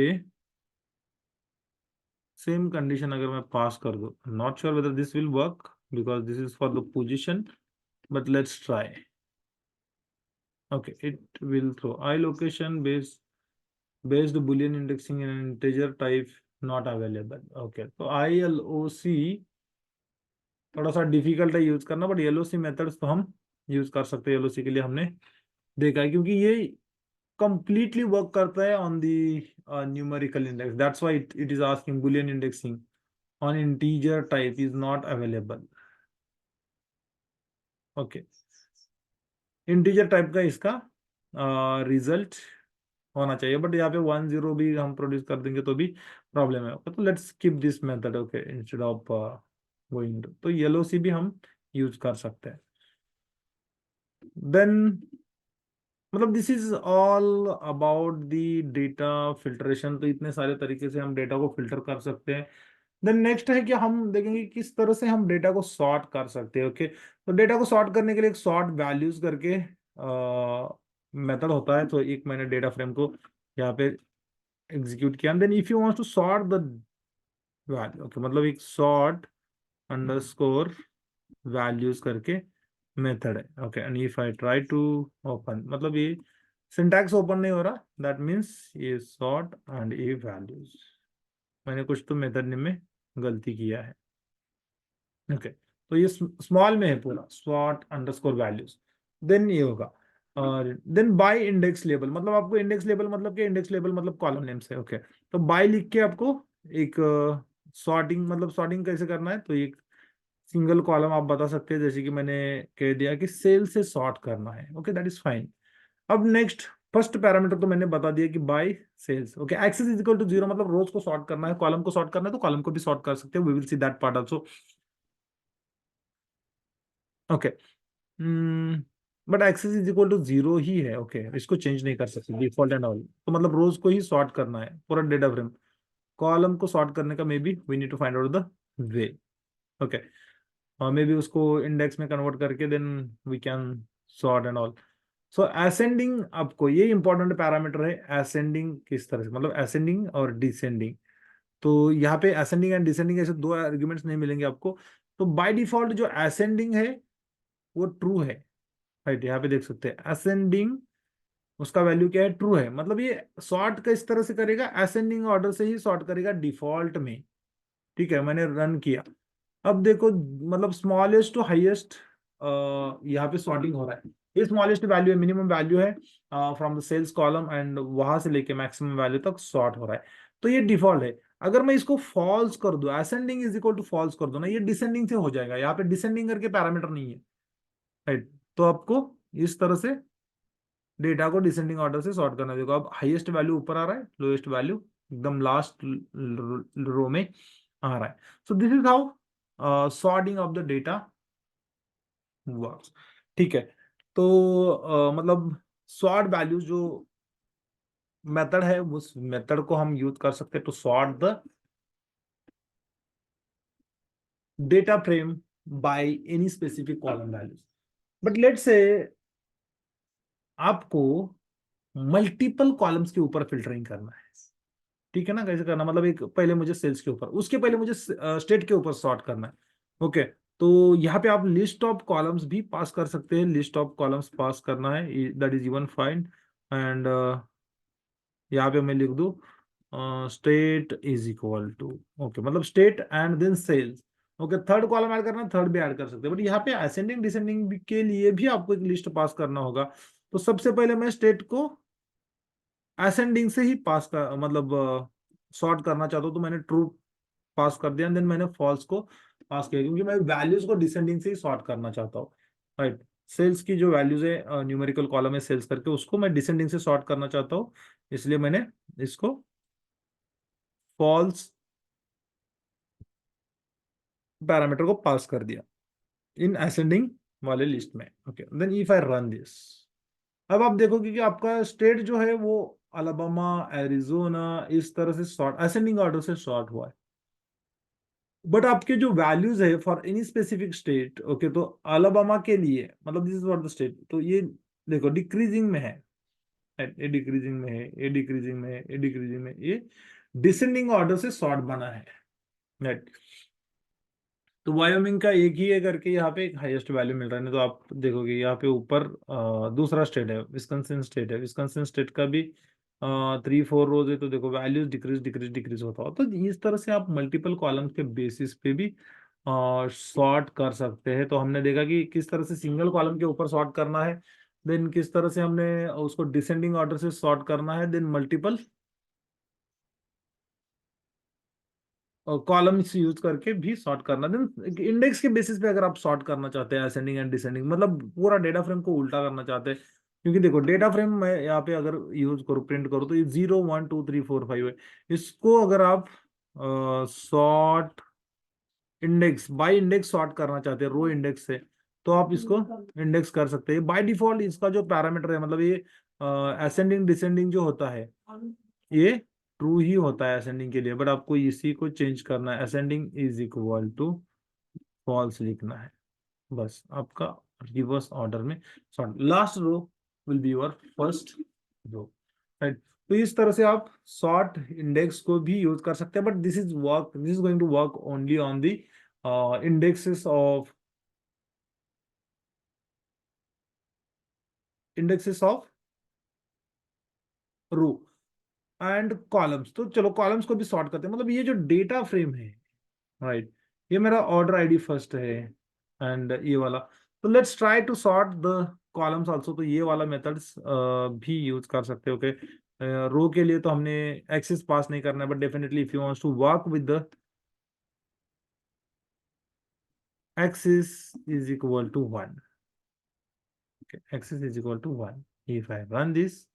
सेम कंडीशन अगर मैं पास कर दूं, not sure whether this will work because this is for the position, but let's try. Okay, it will throw I location based boolean indexing in integer type not available. Okay, तो ILOC थोड़ा सा difficult है use करना, but LOC methods तो हम use कर सकते हैं। LOC के लिए हमने देखा है, क्योंकि ये completely work करता है on the numerical index. That's why it is asking Boolean indexing on integer type is not available. Okay, integer type का इसका रिजल्ट होना चाहिए, बट यहाँ पे 1 0 भी हम प्रोड्यूस कर देंगे तो भी प्रॉब्लम है। तो let's skip this method, okay, instead of going तो येलो सी भी हम यूज कर सकते हैं। देन मतलब this is all about the data filtration. तो इतने सारे तरीके से हम डेटा को फिल्टर कर सकते हैं। देन नेक्स्ट है कि हम देखेंगे किस तरह से हम डेटा को सॉर्ट कर सकते हैं। ओके, तो डेटा को सॉर्ट करने के लिए एक सॉर्ट वैल्यूज करके मेथड होता है। तो एक मैंने डेटा फ्रेम को यहाँ पे एग्जीक्यूट किया। Then if you want to sort the value, okay, मतलब एक सॉर्ट अंडरस्कोर वैल्यूज करके मेथड है। Okay, and if I try to open, मतलब ये सिंटैक्स ओपन नहीं हो रहा, दैट मीन्स ये सॉर्ट एंड ये वैल्यूज, मैंने कुछ तो मेथड नेम में गलती किया है। ओके, तो ये स्मॉल में है पूरा, सॉर्ट अंडरस्कोर वैल्यूज। देन ये होगा, और देन बाय इंडेक्स लेबल, मतलब आपको इंडेक्स लेबल मतलब क्या, इंडेक्स लेबल मतलब कॉलम नेम से। ओके, तो बाय लिख के आपको एक सॉर्टिंग, मतलब सॉर्टिंग कैसे करना है, तो एक सिंगल कॉलम आप बता सकते हैं, जैसे कि मैंने कह दिया कि सेल से सॉर्ट करना है। Okay, that is fine. अब नेक्स्ट, फर्स्ट पैरामीटर तो मैंने बता दिया कि by sales. Okay, axis is equal to 0, मतलब रोज को सॉर्ट करना है, कॉलम को सॉर्ट करना है, तो कॉलम को भी सॉर्ट कर सकते हैं, we will see that part also. Okay, but axis is equal to 0 ही है। ओके, इसको चेंज नहीं कर सकते, डिफॉल्ट एंड ऑल। तो मतलब रोज को ही सॉर्ट करना है पूरा डेटा फ्रेम, कॉलम को सॉर्ट करने का maybe we need to find out the way. Okay, और मे बी उसको इंडेक्स में कन्वर्ट करके then we can sort and all. So ascending, आपको ये इंपॉर्टेंट पैरामीटर है, असेंडिंग किस तरह से, मतलब असेंडिंग और डिसेंडिंग। तो यहाँ पे असेंडिंग एंड डिसेंडिंग ऐसे दो आर्ग्यूमेंट्स नहीं मिलेंगे आपको। तो बाय डिफॉल्ट जो असेंडिंग है वो ट्रू है, राइट, यहाँ पे देख सकते हैं असेंडिंग, उसका वैल्यू क्या है, ट्रू है। मतलब ये सॉर्ट का इस तरह से करेगा, असेंडिंग ऑर्डर से ही सॉर्ट करेगा डिफॉल्ट में। ठीक है, मैंने रन किया, अब देखो मतलब स्मॉलेस्ट टू हाईएस्ट यहाँ पे सॉर्टिंग हो रहा है। ये स्मॉलेस्ट वैल्यू है, मिनिमम वैल्यू है from the sales column, and वहां से लेके मैक्सिमम वैल्यू तक सॉर्ट हो रहा है। तो ये डिफॉल्ट है। अगर मैं इसको फॉल्स कर दूं, ascending is equal to false कर दूं ना, ये डिसेंडिंग से हो जाएगा। यहाँ पे डिसेंडिंग करके पैरामीटर नहीं है, राइट। तो आपको इस तरह से डेटा को डिसेंडिंग ऑर्डर से सॉर्ट करना। देखो अब हाईएस्ट वैल्यू ऊपर आ रहा है, लोएस्ट वैल्यू एकदम लास्ट रो में आ रहा है। So this is how sorting of the data works. ठीक है, तो मतलब सॉर्ट वैल्यू जो मेथड है, उस मेथड को हम यूज कर सकते हैं to sort the data frame by any specific column values. But let's say आपको मल्टीपल कॉलम्स के ऊपर फिल्टरिंग करना है। ठीक है ना, कैसे करना, मतलब एक पहले मुझे सेल्स के ऊपर, उसके पहले मुझे स्टेट के ऊपर सॉर्ट करना है। ओके, तो यहाँ पे आप लिस्ट ऑफ कॉलम्स भी पास कर सकते हैं, लिस्ट ऑफ कॉलम्स पास करना है, that is even fine. And यहाँ पे मैं लिख दूँ state is equal to, okay, मतलब state and then sales. Okay, third column add करना, थर्ड भी ऐड कर सकते हैं, बट यहाँ पे असेंडिंग डिसेंडिंग के लिए भी आपको एक लिस्ट पास करना होगा। तो सबसे पहले मैं स्टेट को असेंडिंग से ही पास कर, मतलब सॉर्ट करना चाहता हूँ, तो मैंने ट्रू पास कर दिया, देन मैंने फॉल्स को पास किया, क्योंकि मैं वैल्यूज को डिसेंडिंग से ही सॉर्ट करना चाहता हूँ, राइट। सेल्स की जो वैल्यूज है, न्यूमेरिकल कॉलम है सेल्स करके, उसको मैं डिसेंडिंग से सॉर्ट करना चाहता हूँ, इसलिए मैंने इसको फॉल्स पैरामीटर को पास कर दिया इन असेंडिंग वाले लिस्ट में। ओके, then if I run this, अब आप देखोगे कि आपका स्टेट जो है वो अलाबामा, एरिजोना, इस तरह से सॉर्ट, असेंडिंग ऑर्डर से सॉर्ट हुआ है। बट आपके जो वैल्यूज है for any specific state, okay, तो अलाबामा के लिए, मतलब this is what the state, तो ये देखो डिक्रीजिंग में है, ये डिक्रीजिंग में है, ये डिक्रीजिंग में है, ये डिक्रीजिंग में, ये डिसेंडिंग ऑर्डर से सॉर्ट बना है, राइट। तो वायोमिंग का एक ही है करके यहाँ पे एक हाईएस्ट वैल्यू मिल रहा है। नहीं तो आप देखोगे यहाँ पे ऊपर दूसरा स्टेट है, विस्कॉन्सिन स्टेट है, विस्कॉन्सिन स्टेट का भी 3 4 रोज है, तो देखो वैल्यूज डिक्रीज डिक्रीज डिक्रीज होता हो। तो इस तरह से आप मल्टीपल कॉलम्स के बेसिस पे भी सॉर्ट कर सकते हैं। तो हमने देखा कि किस तरह से सिंगल कॉलम के ऊपर सॉर्ट करना है, देन किस तरह से हमने उसको डिसेंडिंग ऑर्डर से सॉर्ट करना है, देन मल्टीपल कॉलम्स यूज करके भी सॉर्ट करना, देन इंडेक्स के बेसिस पे अगर आप सॉर्ट करना चाहते हैं असेंडिंग एंड डिसेंडिंग, मतलब पूरा डेटा फ्रेम को उल्टा करना चाहते हैं, क्योंकि देखो डेटा फ्रेम मैं यहाँ पे अगर यूज करूँ, प्रिंट करूँ, तो ये 0 1 2 3 4 5 है। इसको अगर आप sort index bye index sort करना चाहते हैं रो इंडेक्स से, तो आप इसको इंडेक्स कर सकते हैं। बाय डिफॉल्ट इसका जो पैरामीटर है, मतलब ये असेंडिंग डिसेंडिंग जो होता है, ये ट्रू ही होता है असेंडिंग के लिए, बट आपको इसी को चेंज करना है, ascending is equal to false लिखना है। बस आपका रिवर्स ऑर्डर में sort, last row will be your first row, right. तो इस तरह से आप सॉर्ट इंडेक्स को भी यूज कर सकते हैं, but this is going to work only on the indexes of indexes of row and columns. तो चलो कॉलम्स को भी सॉर्ट करते हैं, मतलब ये जो डेटा फ्रेम है, राइट, ये मेरा ऑर्डर आईडी फर्स्ट है एंड ये वाला। तो let's try to sort the columns also. तो ये वाला मेथड्स भी यूज कर सकते हो। ओके, रो के लिए तो हमने एक्सेस पास नहीं करना है, but definitely if you wants to work with the axis is equal to 1, axis is equal to 1, if I run this,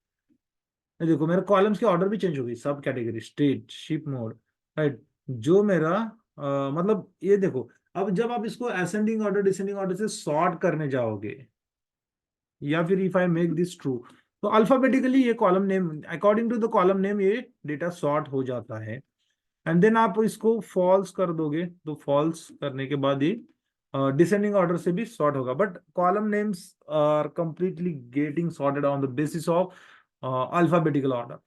देखो मेरे कॉलम्स की ऑर्डर भी चेंज हो गई, sub category, state, ship mode, right. जो मेरा मतलब ये देखो, अब जब आप इसको असेंडिंग ऑर्डर डिसेंडिंग ऑर्डर से सॉर्ट करने जाओगे, या फिर if I make this true, तो अल्फाबेटिकली ये column name, according to the column name ये डेटा सॉर्ट हो जाता है। एंड देन आप इसको फॉल्स कर दोगे, तो फॉल्स करने के बाद ये डिसेंडिंग ऑर्डर से भी सॉर्ट होगा, but column names are completely getting sorted on the basis of alphabetical order,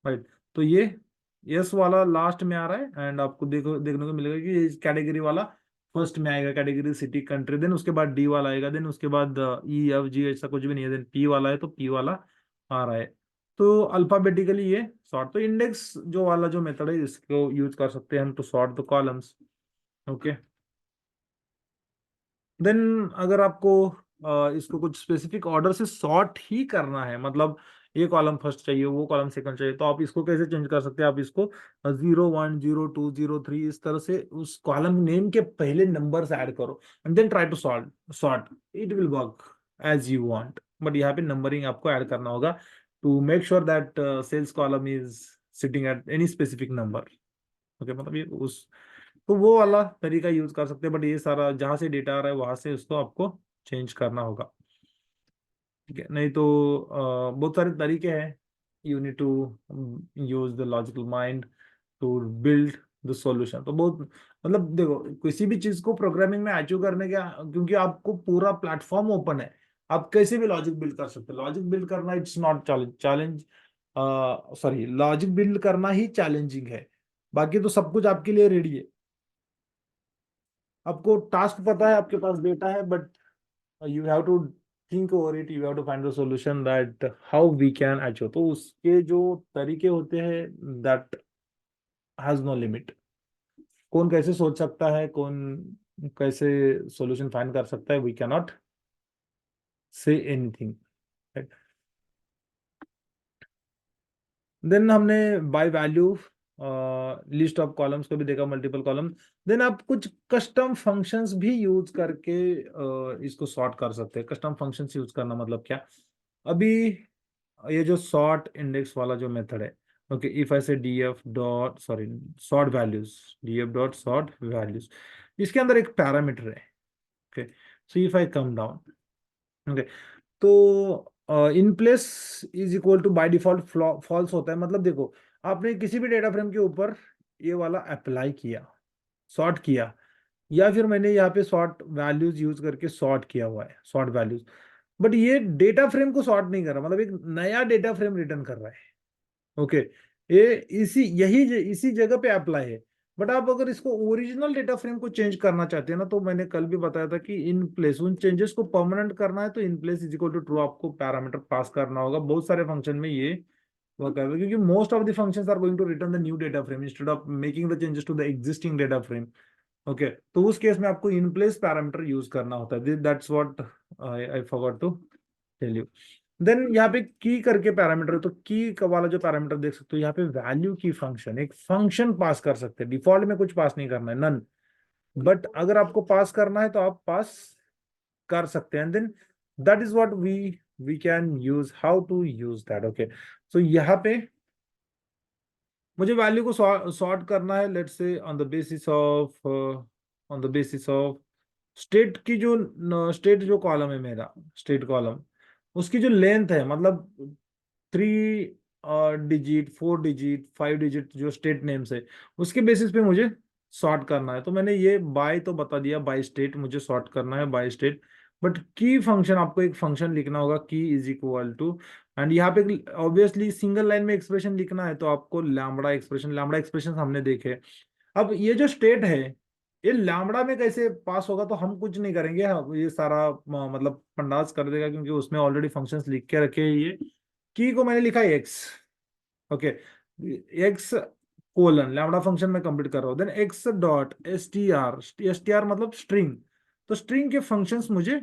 right. तो ये यस वाला लास्ट में आ रहा है, एंड आपको देखने को मिलेगा कि इस कैटेगरी वाला फर्स्ट में आएगा, कैटेगरी सिटी कंट्री, देन उसके बाद डी वाला आएगा, देन उसके बाद ई एफ जी ऐसा कुछ भी नहीं है, देन पी वाला है, तो पी वाला आ रहा है। तो अल्फाबेटिकली ये सॉर्ट, तो इंडेक्स जो वाला जो मेथड है इसको यूज कर सकते हैं हम to sort the columns. Okay, then अगर आपको इसको कुछ स्पेसिफिक ऑर्डर से सॉर्ट ही करना है, मतलब ये कॉलम फर्स्ट चाहिए, वो कॉलम सेकंड चाहिए, तो आप इसको कैसे चेंज कर सकते हैं? आप इसको 0 1 0 2 0 3 इस तरह से उस कॉलम नेम के पहले नंबर्स ऐड करो, and then try to sort, it will work as you want. But यहाँ पे नंबरिंग आपको ऐड करना होगा to make sure that sales column is sitting at any specific number. Okay, मतलब ये उस, तो वो वाला तरीका यूज कर सकते हैं, बट ये सारा जहां से डेटा आ रहा है वहां से उसको आपको चेंज करना होगा, ठीक है। नहीं तो बहुत सारे तरीके हैं, you need to use the logical mind to build the solution. तो बहुत, मतलब देखो किसी भी चीज को प्रोग्रामिंग में अचीव करने का, क्योंकि आपको पूरा प्लेटफॉर्म ओपन है, आप कैसे भी लॉजिक बिल्ड कर सकते हैं। लॉजिक बिल्ड करना it's not challenge, sorry, logic build करना ही चैलेंजिंग है, बाकी तो सब कुछ आपके लिए रेडी है। आपको टास्क पता है, आपके पास डेटा है, but you have to think over it, you have to find the solution that how we can achieve. तो उसके जो तरीके होते हैं, दैट हैज नो लिमिट। कौन कैसे सोच सकता है, कौन कैसे सॉल्यूशन फाइंड कर सकता है, we can not say anything, right. Then हमने by value list of columns को भी देखा, मल्टीपल कॉलम। देन आप कुछ कस्टम फंक्शंस भी यूज करके इसको सॉर्ट कर सकते हैं। कस्टम फंक्शंस यूज करना मतलब क्या? अभी ये जो सॉर्ट इंडेक्स वाला जो मेथड है, okay, if I say df dot sorry sort values, df dot sort values, इसके अंदर एक पैरामीटर है। Okay, so if I come down, okay, तो in place is equal to by default false होता है। मतलब देखो, आपने किसी भी डेटा फ्रेम के ऊपर ये वाला अप्लाई किया, सॉर्ट किया, या फिर मैंने यहाँ पे सॉर्ट वैल्यूज यूज करके सॉर्ट किया हुआ है, सॉर्ट वैल्यूज, बट ये डेटा फ्रेम को सॉर्ट नहीं कर रहा, मतलब एक नया डेटा फ्रेम रिटर्न कर रहा है। ओके, ये इसी जगह पे अप्लाई है। बट आप अगर इसको ओरिजिनल डेटा फ्रेम को चेंज करना चाहते हैं ना, तो मैंने कल भी बताया था कि इन प्लेस उन चेंजेस को परमानेंट करना है, तो in place is equal to true आपको पैरामीटर पास करना होगा। बहुत सारे फंक्शन में ये वर्क है, क्योंकि most of the functions are going to return the new data frame instead of making the changes to the existing data frame. Okay, तो उस केस में आपको इन प्लेस पैरामीटर यूज करना होता है। That's what I forgot to tell you. Then यहाँ पे की करके पैरामीटर है, तो की का वाला जो पैरामीटर देख सकते हो यहाँ पे, वैल्यू की फंक्शन, एक फंक्शन पास कर सकते हैं। डिफॉल्ट में कुछ पास नहीं करना है, नन, बट अगर आपको पास करना है तो आप पास कर सकते हैं। Then that is what we we can use how to use that. Okay, so यहाँ पे मुझे वैल्यू को सॉर्ट करना है, let's say on the basis of state की जो स्टेट जो कॉलम है मेरा, स्टेट कॉलम, उसकी जो लेंथ है, मतलब 3 डिजिट, 4 डिजिट, 5 डिजिट जो स्टेट नेम्स है, उसके बेसिस पे मुझे सॉर्ट करना है। तो मैंने ये बाय तो बता दिया, बाय स्टेट मुझे सॉर्ट करना है, बाय स्टेट। बट की फंक्शन, आपको एक फंक्शन लिखना होगा, की इज इक्वल टू, एंड यहाँ पे ऑब्वियसली सिंगल लाइन में एक्सप्रेशन लिखना है, तो आपको लैम्बडा एक्सप्रेशन हमने देखे। अब ये जो स्टेट है, ये लैम्बडा में कैसे पास होगा, तो हम कुछ नहीं करेंगे, ये सारा मतलब पंडास कर देगा, क्योंकि उसमें ऑलरेडी फंक्शंस लिख के रखे हैं। ये की को मैंने लिखा है x. Okay, x colon lambda function में कंप्लीट कर रहा हूं, then x dot S T R मतलब स्ट्रिंग। तो स्ट्रिंग के फंक्शंस मुझे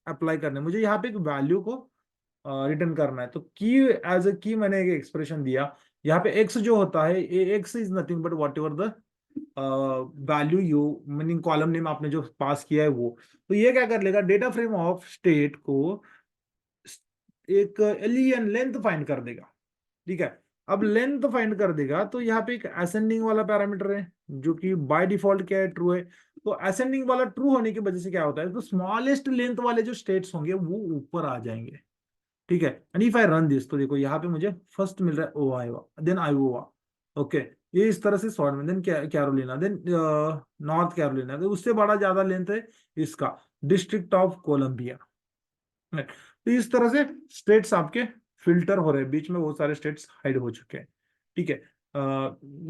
अप्लाई करने, मुझे यहाँ पे एक वैल्यू को रिटर्न करना है। तो की एज ए की मैंने एक एक्सप्रेशन दिया, यहाँ पे एक्स जो होता है, x is nothing but what ever the value you, meaning column name आपने जो पास किया है वो। तो ये क्या कर लेगा, डेटा फ्रेम ऑफ स्टेट को एक एलियन लेंथ फाइंड कर देगा। ठीक है, अब लेंथ फाइंड कर देगा, तो यहाँ पे एक असेंडिंग वाला पैरामीटर है, जो कि बाय डिफॉल्ट क्या है, ट्रू है। तो असेंडिंग वाला ट्रू होने की वजह से क्या होता है, तो स्मॉलेस्ट लेंथ वाले जो स्टेट्स होंगे वो ऊपर आ जाएंगे। ठीक है, and if I run this, तो देखो यहाँ पे मुझे फर्स्ट मिल रहा है ओ आईवा, देन आईओवा। ओके, ये इस तरह से सॉर्ट में, then Carolina, then North Carolina, तो उससे बड़ा ज्यादा लेंथ है इसका, डिस्ट्रिक्ट ऑफ कोलंबिया। तो इस तरह से स्टेट्स आपके फिल्टर हो रहे हैं, बीच में बहुत सारे स्टेट्स हाइड हो चुके हैं। ठीक है,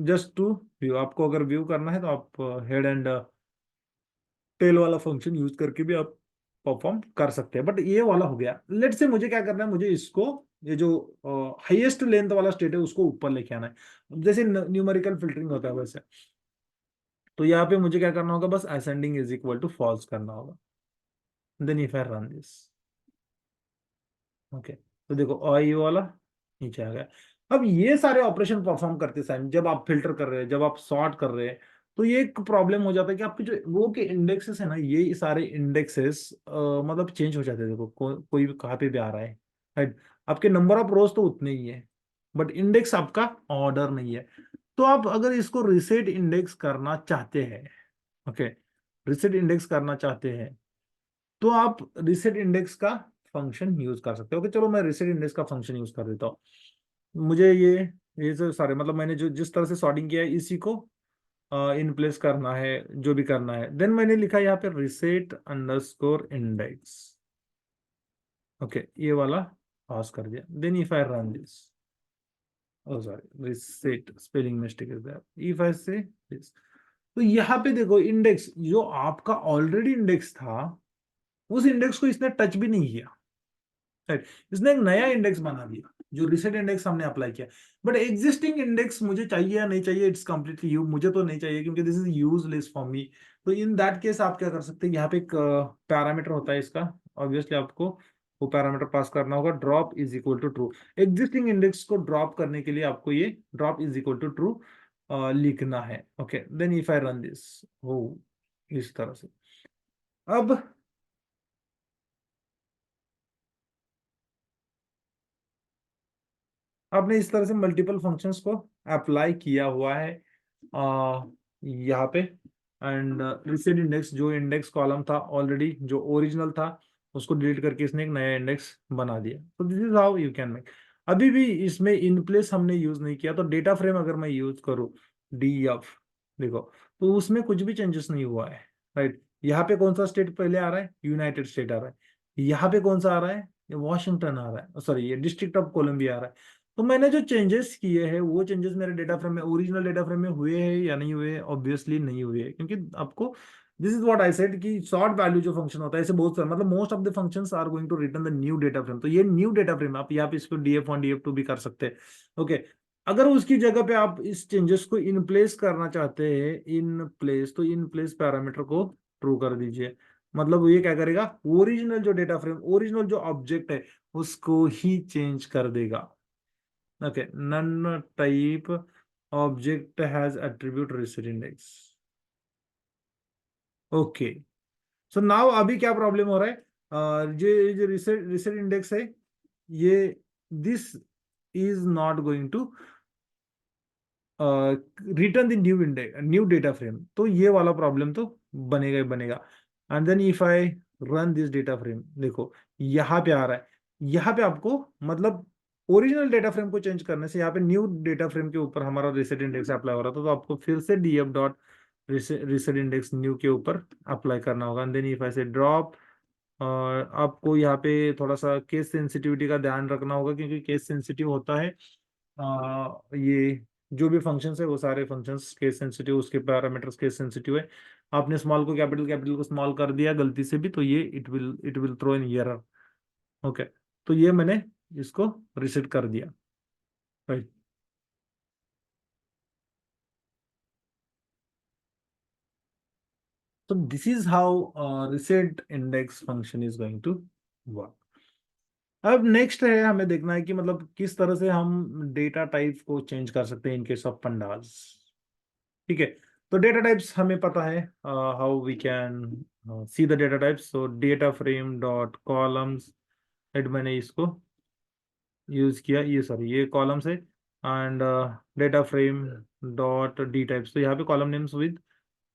जस्ट टू व्यू, आपको अगर व्यू करना है तो आप हेड एंड टेल वाला फंक्शन यूज करके भी आप परफॉर्म कर सकते हैं। बट ये वाला हो गया, लेट से मुझे क्या करना है, मुझे इसको, ये जो हाईएस्ट लेंथ वाला स्टेट है उसको ऊपर लेके आना है, जैसे न्यूमेरिकल फिल्टरिंग होता है वैसे। तो यहाँ पे मुझे क्या करना होगा, बस ascending is equal to false करना होगा, then if I run this. Okay, तो देखो आई वाला नीचे आ गया। अब ये सारे ऑपरेशन परफॉर्म करते टाइम, जब आप फिल्टर कर रहे हैं, जब आप सॉर्ट कर रहे हैं, तो ये एक प्रॉब्लम हो जाता है कि आपके जो वो के इंडेक्सेस है ना, ये सारे इंडेक्सेस मतलब चेंज हो जाते हैं। देखो कोई भी कहाँ पे भी आ रहा है, राइट। आपके नंबर ऑफ रोज तो उतने ही है, बट इंडेक्स आपका ऑर्डर नहीं है। तो आप अगर इसको रिसेट इंडेक्स करना चाहते हैं, ओके, रिसेट इंडेक्स करना चाहते हैं, तो आप रिसेट इंडेक्स का फंक्शन यूज कर सकते हो। ओके, चलो मैं रिसेट इंडेक्स का फंक्शन यूज कर देता हूँ। मुझे ये जो सारे, मतलब मैंने जो जिस तरह से सॉर्टिंग किया है, इसी को इन प्लेस करना है, जो भी करना है। देन मैंने लिखा यहाँ पे रिसेट अंडरस्कोर इंडेक्स। ओके, ये वाला पास कर दिया, then if I run this, oh sorry, reset spelling mistake is there, if I say this. तो यहाँ पे देखो, इंडेक्स जो आपका ऑलरेडी इंडेक्स था, उस इंडेक्स को इसने टच भी नहीं किया, राइट। इसने एक नया इंडेक्स बना दिया, जो रिसेट इंडेक्स हमने अप्लाई किया। बट एग्जिस्टिंग इंडेक्स मुझे चाहिए या नहीं चाहिए, इट्स कंप्लीटली यू, मुझे तो नहीं चाहिए, क्योंकि this is useless for me. तो इन दैट केस आप क्या कर सकते हैं, यहाँ पे एक पैरामीटर होता है इसका, ऑब्वियसली आपको वो पैरामीटर पास करना होगा, drop is equal to true. Existing index को ड्रॉप करने के लिए आपको ये drop is equal to true लिखना है। Okay, then if I run this, हो इस तरह से। अब आपने इस तरह से मल्टीपल फंक्शंस को अप्लाई किया हुआ है यहाँ पे। एंड रिसेंट इंडेक्स, जो इंडेक्स कॉलम था ऑलरेडी, जो ओरिजिनल था, उसको डिलीट करके इसने एक नया इंडेक्स बना दिया। तो this is how you can make. अभी भी इसमें इन प्लेस हमने यूज नहीं किया, तो डेटा फ्रेम अगर मैं यूज करूँ डी एफ, देखो, तो उसमें कुछ भी चेंजेस नहीं हुआ है, राइट। यहाँ पे कौन सा स्टेट पहले आ रहा है, यूनाइटेड स्टेट आ रहा है। यहाँ पे कौन सा आ रहा है, ये वॉशिंगटन आ रहा है, सॉरी ये डिस्ट्रिक्ट ऑफ कोलंबिया आ रहा है। तो मैंने जो चेंजेस किए हैं, वो चेंजेस मेरे डेटा फ्रेम में, ओरिजिनल डेटा फ्रेम में हुए हैं या नहीं हुए, ऑब्वियसली नहीं हुए हैं, क्योंकि आपको, this is what I said कि शॉर्ट वैल्यू जो फंक्शन होता है, ऐसे बहुत सारे, मतलब most of the functions are going to return the new data frame. तो ये न्यू डेटा फ्रेम, आप यहाँ पे इसको df1 df2 भी कर सकते हैं। ओके, अगर उसकी जगह पे आप इस चेंजेस को इन प्लेस करना चाहते हैं, इन प्लेस, तो इन प्लेस पैरामीटर को ट्रू कर दीजिए। मतलब ये क्या करेगा, ओरिजिनल जो डेटा फ्रेम, ओरिजिनल जो ऑब्जेक्ट है, उसको ही चेंज कर देगा। Okay, none type object has attribute receipt index. Okay, so now अभी क्या प्रॉब्लम हो रहा है, ये जो रिसेट रिसेट इंडेक्स है, ये this is not going to return the new data frame, तो ये वाला प्रॉब्लम तो बनेगा ही बनेगा। And then if I run this data frame, देखो यहाँ पे आ रहा है, यहाँ पे आपको मतलब ओरिजिनल डेटा फ्रेम को चेंज करने से यहाँ पे न्यू डेटा फ्रेम के ऊपर हमारा रिसेट इंडेक्स अप्लाई हो रहा था, तो आपको फिर से DF dot reset index new के ऊपर अप्लाई करना होगा। एंड देन इफ आई से ड्रॉप, और आपको यहाँ पे थोड़ा सा केस सेंसिटिविटी का ध्यान रखना होगा, क्योंकि केस सेंसिटिव होता है ये जो भी फंक्शंस है वो सारे फंक्शंस केस सेंसिटिव, उसके पैरामीटर्स केस सेंसिटिव है। आपने स्मॉल को कैपिटल, कैपिटल को स्मॉल कर दिया गलती से भी, तो ये it will throw in error. Okay, तो ये मैंने इसको रिसेट कर दिया, राइट। तो this is how reset index function is going to work. अब नेक्स्ट है, हमें देखना है कि मतलब किस तरह से हम डेटा टाइप को चेंज कर सकते हैं इन केस ऑफ पंडाज। ठीक है, तो डेटा टाइप्स हमें पता है, how we can see the data types. So data frame dot columns, and मैंने इसको यूज किया, ये सॉरी ये कॉलम्स है। And data frame dot D types, तो यहाँ पे कॉलम नेम्स विद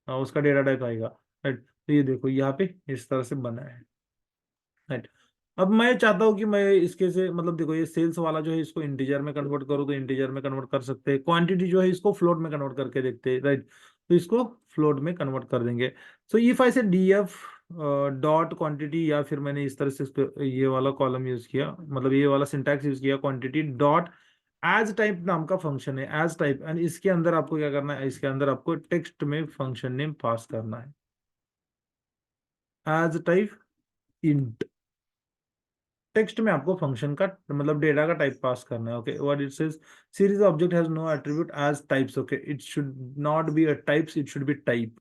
उसका डेटा टाइप आएगा, राइट। तो ये देखो यहाँ पे इस तरह से बना है, राइट। अब मैं चाहता हूँ कि मैं इसके से मतलब देखो ये सेल्स वाला जो है इसको इंटीजर में कन्वर्ट करूँ, तो इंटीजर में कन्वर्ट कर सकते हैं। क्वांटिटी जो है इसको फ्लोट में कन्वर्ट करके देखते हैं, राइट। तो इसको फ्लोट में कन्वर्ट कर देंगे। सो इफ आई से डीएफ डॉट क्वांटिटी, या फिर मैंने इस तरह से ये वाला कॉलम यूज किया, मतलब ये वाला सिंटैक्स यूज किया, क्वांटिटी डॉट एज टाइप नाम का फंक्शन है, एज टाइप। एंड इसके अंदर आपको क्या करना है, इसके अंदर आपको टेक्स्ट में फंक्शन नेम पास करना है, एज टाइप इंट। टेक्स्ट में आपको फंक्शन का मतलब डेटा का टाइप पास करना है। Okay, what it says, series object has no attribute as types. Okay, it should not be a types, it should be type.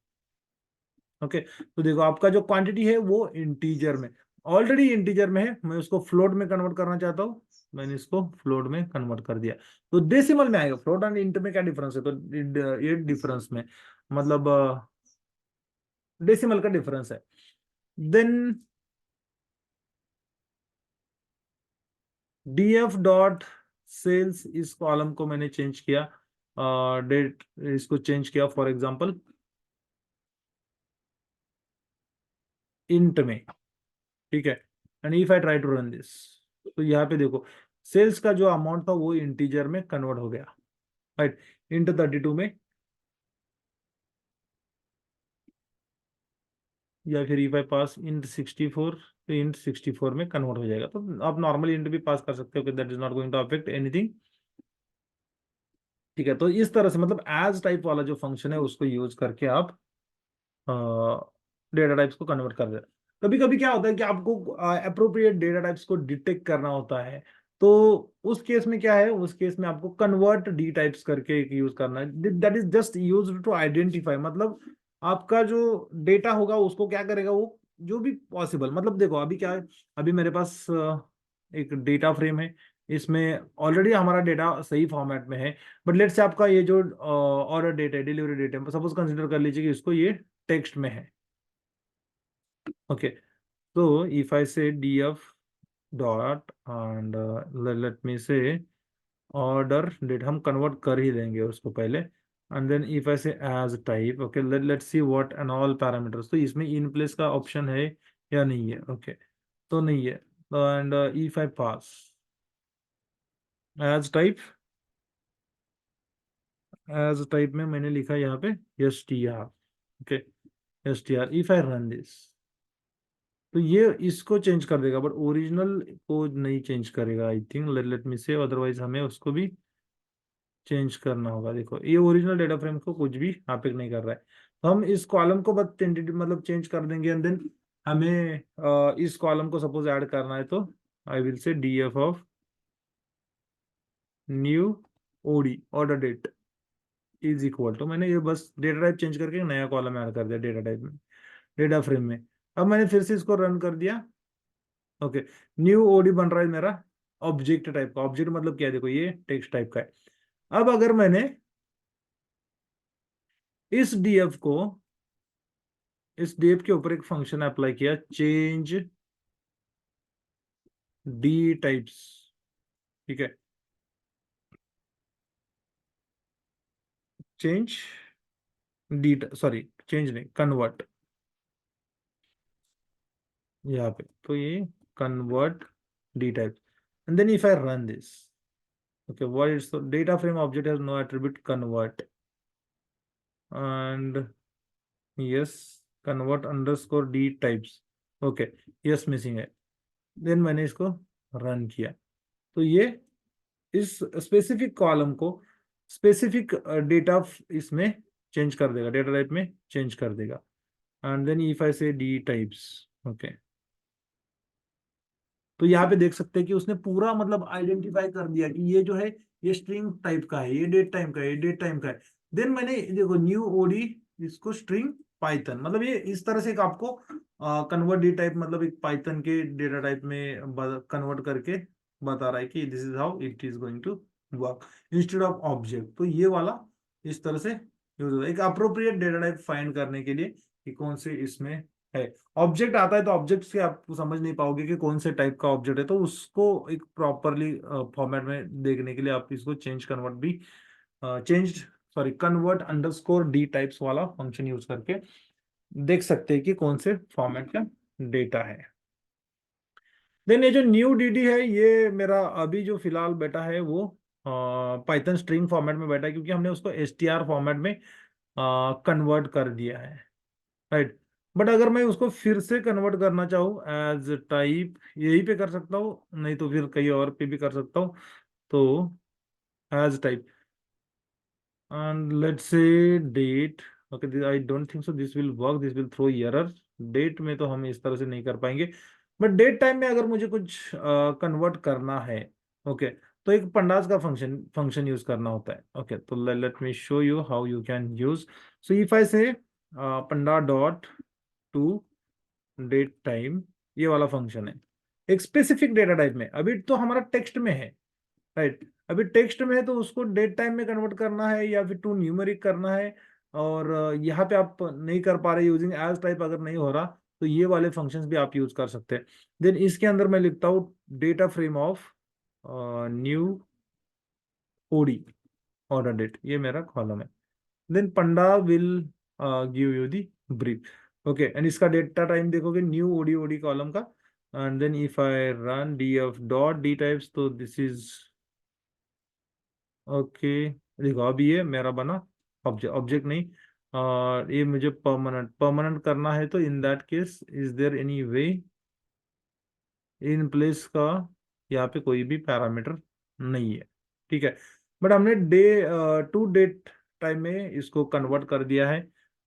Okay, तो देखो आपका जो क्वांटिटी है वो इंटीजर में, ऑलरेडी इंटीजर में है, मैं उसको फ्लोट में कन्वर्ट करना चाहता हूँ, मैंने इसको फ्लोट में कन्वर्ट कर दिया, तो डेसिमल में आएगा। फ्लोट एंड इंट में क्या डिफरेंस है, तो ये डिफरेंस में मतलब डेसिमल का डिफरेंस है। देन डीएफ डॉट सेल्स, इस कॉलम को मैंने चेंज किया, डेट इसको चेंज किया फॉर एग्जांपल इंट में, ठीक है। And if I try to run this, तो यहाँ पे देखो सेल्स का जो अमाउंट था वो इंटीजर में कन्वर्ट हो गया, राइट, इंट 32 में, या फिर इफ आई पास इंट 64, तो इंट 64 में कन्वर्ट हो जाएगा। तो आप नॉर्मली इंट भी पास कर सकते हो, that is not going to affect anything. ठीक है, तो इस तरह से मतलब एज टाइप वाला जो फंक्शन है उसको यूज करके आप डेटा टाइप्स को कन्वर्ट कर दे। कभी कभी क्या होता है कि आपको अप्रोप्रिएट डेटा टाइप्स को डिटेक्ट करना होता है, तो उस केस में क्या है, उस केस में आपको कन्वर्ट डी टाइप्स करके एक यूज करना है, that is just use to identify, मतलब आपका जो डेटा होगा उसको क्या करेगा वो, जो भी पॉसिबल, मतलब देखो अभी क्या है, अभी मेरे पास एक डेटा फ्रेम है, इसमें ऑलरेडी हमारा डेटा सही फॉर्मेट में है, बट लेट्स से आपका ये जो ऑर्डर डेट है, डिलीवरी डेट है, सपोज कंसिडर कर लीजिए कि इसको ये टेक्स्ट में है। Okay, so if I say df dot and let me say order date, हम कन्वर्ट कर ही देंगे उसको पहले। And then if I say as type, okay let's see what and all parameters, तो इसमें इन प्लेस का ऑप्शन है या नहीं है, ओके तो नहीं है। And if I pass as type, as type में मैंने लिखा यहाँ पे S T R, okay S T R. If I run this, तो ये इसको चेंज कर देगा, बट ओरिजिनल को नहीं चेंज करेगा आई थिंक, लेट मी से, अदरवाइज हमें उसको भी चेंज करना होगा। देखो ये ओरिजिनल डेटा फ्रेम को कुछ भी अफेक्ट नहीं कर रहा है, तो हम इस कॉलम को बस टेंटेटिव मतलब चेंज कर देंगे। एंड देन हमें इस कॉलम को सपोज ऐड करना है, तो I will say DF of new OD order date is equal to, मैंने ये बस डेटा टाइप चेंज करके एक नया कॉलम ऐड कर दिया डेटा टाइप में, डेटा फ्रेम में। अब मैंने फिर से इसको रन कर दिया, ओके न्यू ओडी बन रहा है मेरा ऑब्जेक्ट टाइप का। ऑब्जेक्ट मतलब क्या है, देखो ये टेक्स्ट टाइप का है। अब अगर मैंने इस डीएफ को, इस डीएफ के ऊपर एक फंक्शन अप्लाई किया, चेंज डी टाइप्स, ठीक है, चेंज डी, सॉरी चेंज नहीं, कन्वर्ट, यहाँ पे तो ये convert D type, and then if I run this, okay, what is the data frame object has no attribute convert, and yes, convert underscore d types, okay, yes missing है, then मैंने इसको run किया, तो ये इस specific column को specific data इसमें change कर देगा, डेटा टाइप में चेंज कर देगा, and then if I say D types, okay, तो यहाँ पे देख सकते हैं कि उसने पूरा मतलब आइडेंटिफाई कर दिया कि ये जो है ये स्ट्रिंग टाइप का है, ये डेट टाइम का है, ये डेट टाइम का है। देन मैंने देखो न्यू ओडी, इसको स्ट्रिंग पाइथन, मतलब ये इस तरह से एक आपको कन्वर्ट डी टाइप, मतलब एक पाइथन के डेटा टाइप में कन्वर्ट करके बता रहा है कि this is how it is going to work instead of object. तो ये वाला इस तरह से यूज होता है एक अप्रोप्रिएट डेटा टाइप फाइंड करने के लिए कि कौन से इसमें है। ऑब्जेक्ट आता है तो ऑब्जेक्ट से आप समझ नहीं पाओगे कि कौन से टाइप का ऑब्जेक्ट है, तो उसको एक प्रॉपरली फॉर्मेट में देखने के लिए आप इसको चेंज कन्वर्ट भी change sorry convert underscore D types वाला फंक्शन यूज करके देख सकते हैं कि कौन से फॉर्मेट का डेटा है। देन ये जो न्यू डीडी है, ये मेरा अभी जो फिलहाल बेटा है वो पाइथन स्ट्रिंग फॉर्मेट में बैठा है, क्योंकि हमने उसको एसटीआर फॉर्मेट में कन्वर्ट कर दिया है, राइट। बट अगर मैं उसको फिर से कन्वर्ट करना चाहूँ एज टाइप, यही पे कर सकता हूँ, नहीं तो फिर कहीं और पे भी कर सकता हूँ, तो as type and let's say date, okay, I don't think so this will work, this will throw error, date में तो हम इस तरह से नहीं कर पाएंगे, बट डेट टाइम में अगर मुझे कुछ कन्वर्ट करना है, ओके, तो एक पंडाज का फंक्शन यूज करना होता है, ओके, तो let me show you how you can use. So if I से पंडा डॉट टू डेट टाइम, ये वाला फंक्शन है एक स्पेसिफिक डेटा टाइप में, अभी तो हमारा टेक्स्ट में है, राइट, अभी टेक्स्ट में है तो उसको डेट टाइम में कन्वर्ट करना है या फिर टू न्यूमेरिक करना है, और यहाँ पे आप नहीं कर पा रहे यूजिंग एज टाइप, अगर नहीं हो रहा तो ये वाले फंक्शंस भी आप यूज कर सकते हैं। देन इसके अंदर मैं लिखता हूँ data frame of new OD order date, ये मेरा कॉलम है, then panda will give you the brief, okay, and इसका डेटा टाइम देखोगे न्यू ओडी ओडी कॉलम का, and then if I run df dot D types, तो this is okay, देखो अभी ये मेरा बना ऑब्जेक्ट, ऑब्जेक्ट नहीं, और ये मुझे परमानेंट परमानेंट करना है, तो in that case is there any way in place का, यहाँ पे कोई भी पैरामीटर नहीं है, ठीक है, बट हमने डे टू डेट टाइम में इसको कन्वर्ट कर दिया है,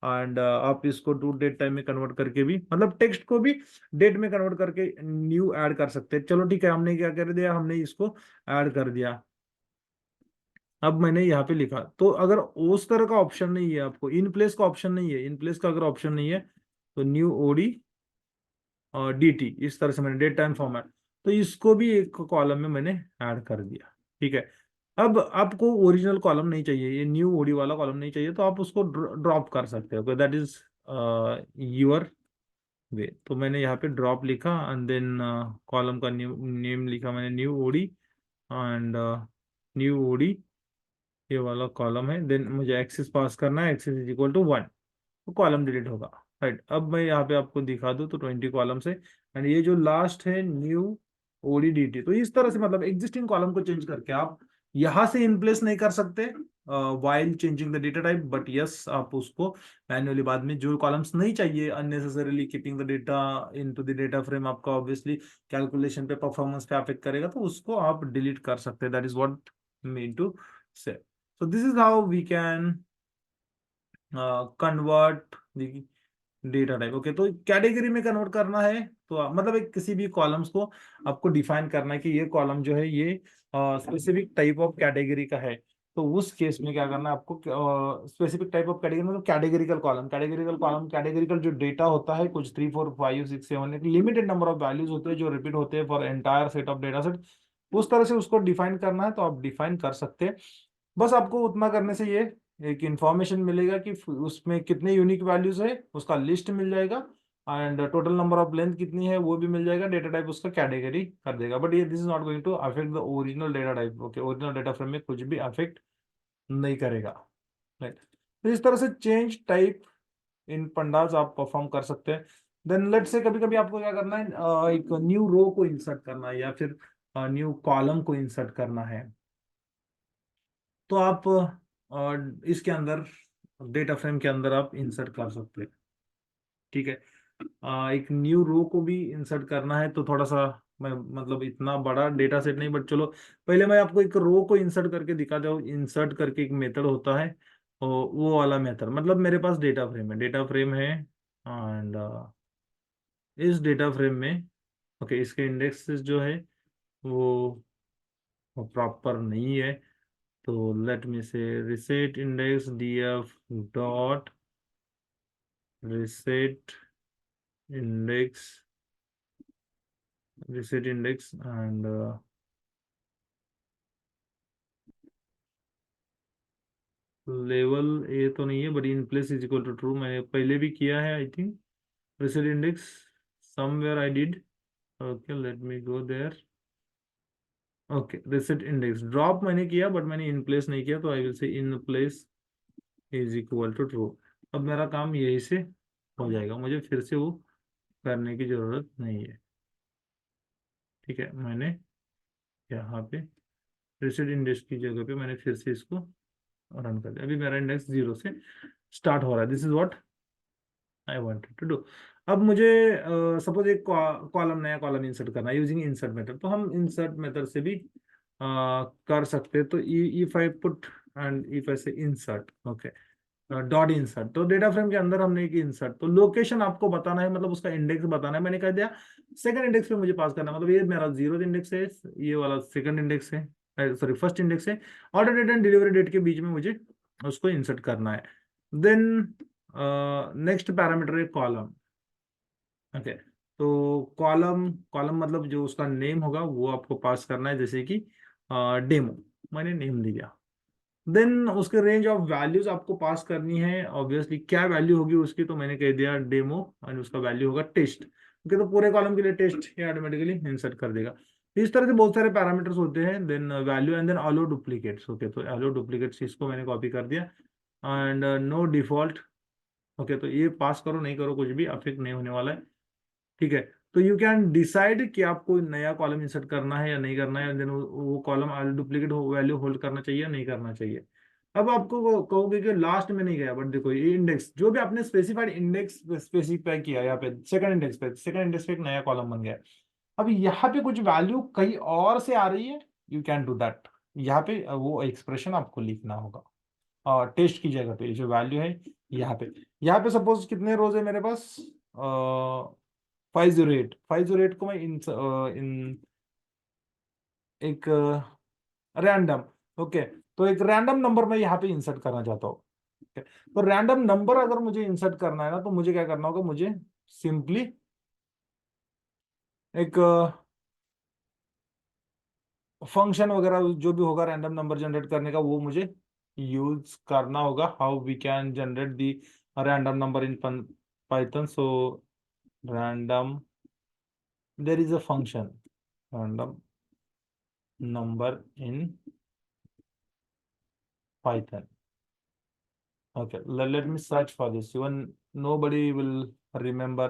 एंड आप इसको टू डेट टाइम में कन्वर्ट करके भी, मतलब टेक्स्ट को भी डेट में कन्वर्ट करके न्यू ऐड कर सकते हैं। चलो ठीक है, हमने क्या कर दिया, हमने इसको ऐड कर दिया, अब मैंने यहाँ पे लिखा, तो अगर उस तरह का ऑप्शन नहीं है आपको, इन प्लेस का ऑप्शन नहीं है, इन प्लेस का अगर ऑप्शन नहीं है, तो न्यू ओडी और dt, इस तरह से मैंने डेट टाइम फॉर्मेट, तो इसको भी एक कॉलम में मैंने ऐड कर दिया, ठीक है। अब आपको ओरिजिनल कॉलम नहीं चाहिए, ये न्यू ओडी वाला कॉलम नहीं चाहिए, तो आप उसको ड्रॉप कर सकते हो, दैट इज यूर वे। तो मैंने यहाँ पे ड्रॉप लिखा, एंड देन कॉलम का न्यू नेम लिखा मैंने new OD, and new OD ये वाला कॉलम है, देन मुझे एक्सेस पास करना है, एक्सेस इज इक्वल टू 1, तो कॉलम डिलीट होगा, राइट। अब मैं यहाँ पे आपको दिखा दूँ तो 20 कॉलम से, एंड ये जो लास्ट है न्यू ओडीडीटी, तो इस तरह से मतलब एग्जिस्टिंग कॉलम को चेंज करके आप यहाँ से इन प्लेस नहीं कर सकते while changing the data type, but yes आप उसको मैन्युअली बाद में जो कॉलम्स नहीं चाहिए unnecessarily keeping the data into the data frame, आपका ऑब्वियसली कैलकुलेशन पे परफॉर्मेंस पे अफेक्ट करेगा, तो उसको आप डिलीट कर सकते हैं, that is what mean to say. So this is how we can convert the data type, okay, तो कैटेगरी में कन्वर्ट करना है, तो मतलब एक किसी भी कॉलम्स को आपको डिफाइन करना है कि ये कॉलम जो है ये स्पेसिफिक टाइप ऑफ कैटेगरी का है, तो उस केस में क्या करना है आपको, स्पेसिफिक टाइप ऑफ कैटेगरी मतलब कैटेगरिकल कॉलम, कैटेगरिकल जो डेटा होता है कुछ 3 4 5 6 7 एक लिमिटेड नंबर ऑफ वैल्यूज होते हैं जो रिपीट होते हैं for entire set of data set, उस तरह से उसको डिफाइन करना है, तो आप डिफाइन कर सकते हैं। बस आपको उतना करने से ये एक इंफॉर्मेशन मिलेगा कि उसमें कितने यूनिक वैल्यूज है, उसका लिस्ट मिल जाएगा, and total number of length कितनी है वो भी मिल जाएगा, डेटा टाइप उसका कैटेगरी कर देगा, बट ये this is not going to affect the original data type. Okay, original data frame में कुछ भी अफेक्ट नहीं करेगा, राइट। तो इस तरह से चेंज टाइप इन पंडास आप परफॉर्म कर सकते हैं। देन लेट से कभी कभी आपको क्या करना है, एक न्यू रो को इंसर्ट करना है या फिर न्यू कॉलम को इंसर्ट करना है, तो आप इसके अंदर डेटा फ्रेम के अंदर आप इंसर्ट कर सकते हैं, ठीक है। एक न्यू रो को भी इंसर्ट करना है तो थोड़ा सा, मैं मतलब इतना बड़ा डेटा सेट नहीं, बट चलो पहले मैं आपको एक रो को इंसर्ट करके दिखा दूं। इंसर्ट करके एक मेथड होता है, वो वाला मेथड, मतलब मेरे पास डेटा फ्रेम है एंड इस डेटा फ्रेम में, ओके, इसके इंडेक्स जो है वो प्रॉपर नहीं है, तो let me say reset index df dot reset index, and level A तो नहीं है, but in place is equal to true, मैंने पहले भी किया है I think. Reset index somewhere I did, okay let me go there. Okay, reset index drop मैंने किया बट मैंने इन प्लेस नहीं किया, तो I will say in place is equal to true. अब मेरा काम यही से हो जाएगा, मुझे फिर से वो करने की जरूरत नहीं है, ठीक है। मैंने यहाँ पे रिसेट इंडेक्स की जगह पे मैंने फिर से इसको रन कर दिया, अभी मेरा इंडेक्स 0 से स्टार्ट हो रहा है। This is what I wanted to do. अब मुझे सपोज एक कॉलम, नया कॉलम इंसर्ट करना है यूजिंग इंसर्ट मेथड, तो हम इंसर्ट मेथड से भी कर सकते हैं। तो if I put and if I से इंसर्ट, ओके, डॉट इंसर्ट, तो डेटा फ्रेम के अंदर हमने एक इंसर्ट, तो लोकेशन आपको बताना है, मतलब उसका इंडेक्स बताना है। मैंने कह दिया सेकंड इंडेक्स पे मुझे पास करना है, मतलब ये मेरा 0 इंडेक्स है, ये वाला सेकंड इंडेक्स है, सॉरी फर्स्ट इंडेक्स है, order date and delivery date के बीच में मुझे उसको इंसर्ट करना है। देन नेक्स्ट पैरामीटर है कॉलम, ओके। तो कॉलम कॉलम मतलब जो उसका नेम होगा वो आपको पास करना है, जैसे कि डेमो, मैंने नेम दिया। देन उसके रेंज ऑफ वैल्यूज आपको पास करनी है, ऑब्वियसली क्या वैल्यू होगी उसकी, तो मैंने कह दिया डेमो, और उसका वैल्यू होगा टेस्ट, ओके। तो पूरे कॉलम के लिए टेस्ट ये ऑटोमेटिकली इंसर्ट कर देगा। इस तरह से बहुत सारे पैरामीटर्स होते हैं। Then value and then allow duplicates, okay, तो अलो डुप्लीकेट्स इसको मैंने कॉपी कर दिया, एंड नो डिफॉल्ट, ओके। तो ये पास करो नहीं करो कुछ भी अफेक्ट नहीं होने वाला है, ठीक है। तो यू कैन डिसाइड कि आपको नया कॉलम इंसर्ट करना है या नहीं करना है, देन वो कॉलम डुप्लीकेट वैल्यू होल्ड करना चाहिए या नहीं करना चाहिए। अब आपको कहोगे कि लास्ट में नहीं गया, बट देखो ये इंडेक्स जो भी आपने स्पेसिफाइड इंडेक्स स्पेसिफाई किया, यहाँ पे सेकंड इंडेक्स पे एक नया कॉलम बन गया। अब यहाँ पे कुछ वैल्यू कहीं और से आ रही है, यू कैन डू दैट। यहाँ पे वो एक्सप्रेशन आपको लिखना होगा, और टेस्ट की जगह पे जो वैल्यू है यहाँ पे सपोज कितने रोज है मेरे पास, 508 को मैं इन एक रैंडम, ओके, तो एक रैंडम नंबर मैं यहाँ पे इंसर्ट करना चाहता हूँ, okay? तो रैंडम नंबर अगर मुझे इंसर्ट करना है ना, तो मुझे क्या करना होगा, मुझे सिंपली एक फंक्शन वगैरह जो भी होगा रैंडम नंबर जनरेट करने का, वो मुझे यूज करना होगा। How we can generate the random number in Python, so random, there is a function random number in Python. Okay, let me search for this. Even nobody will remember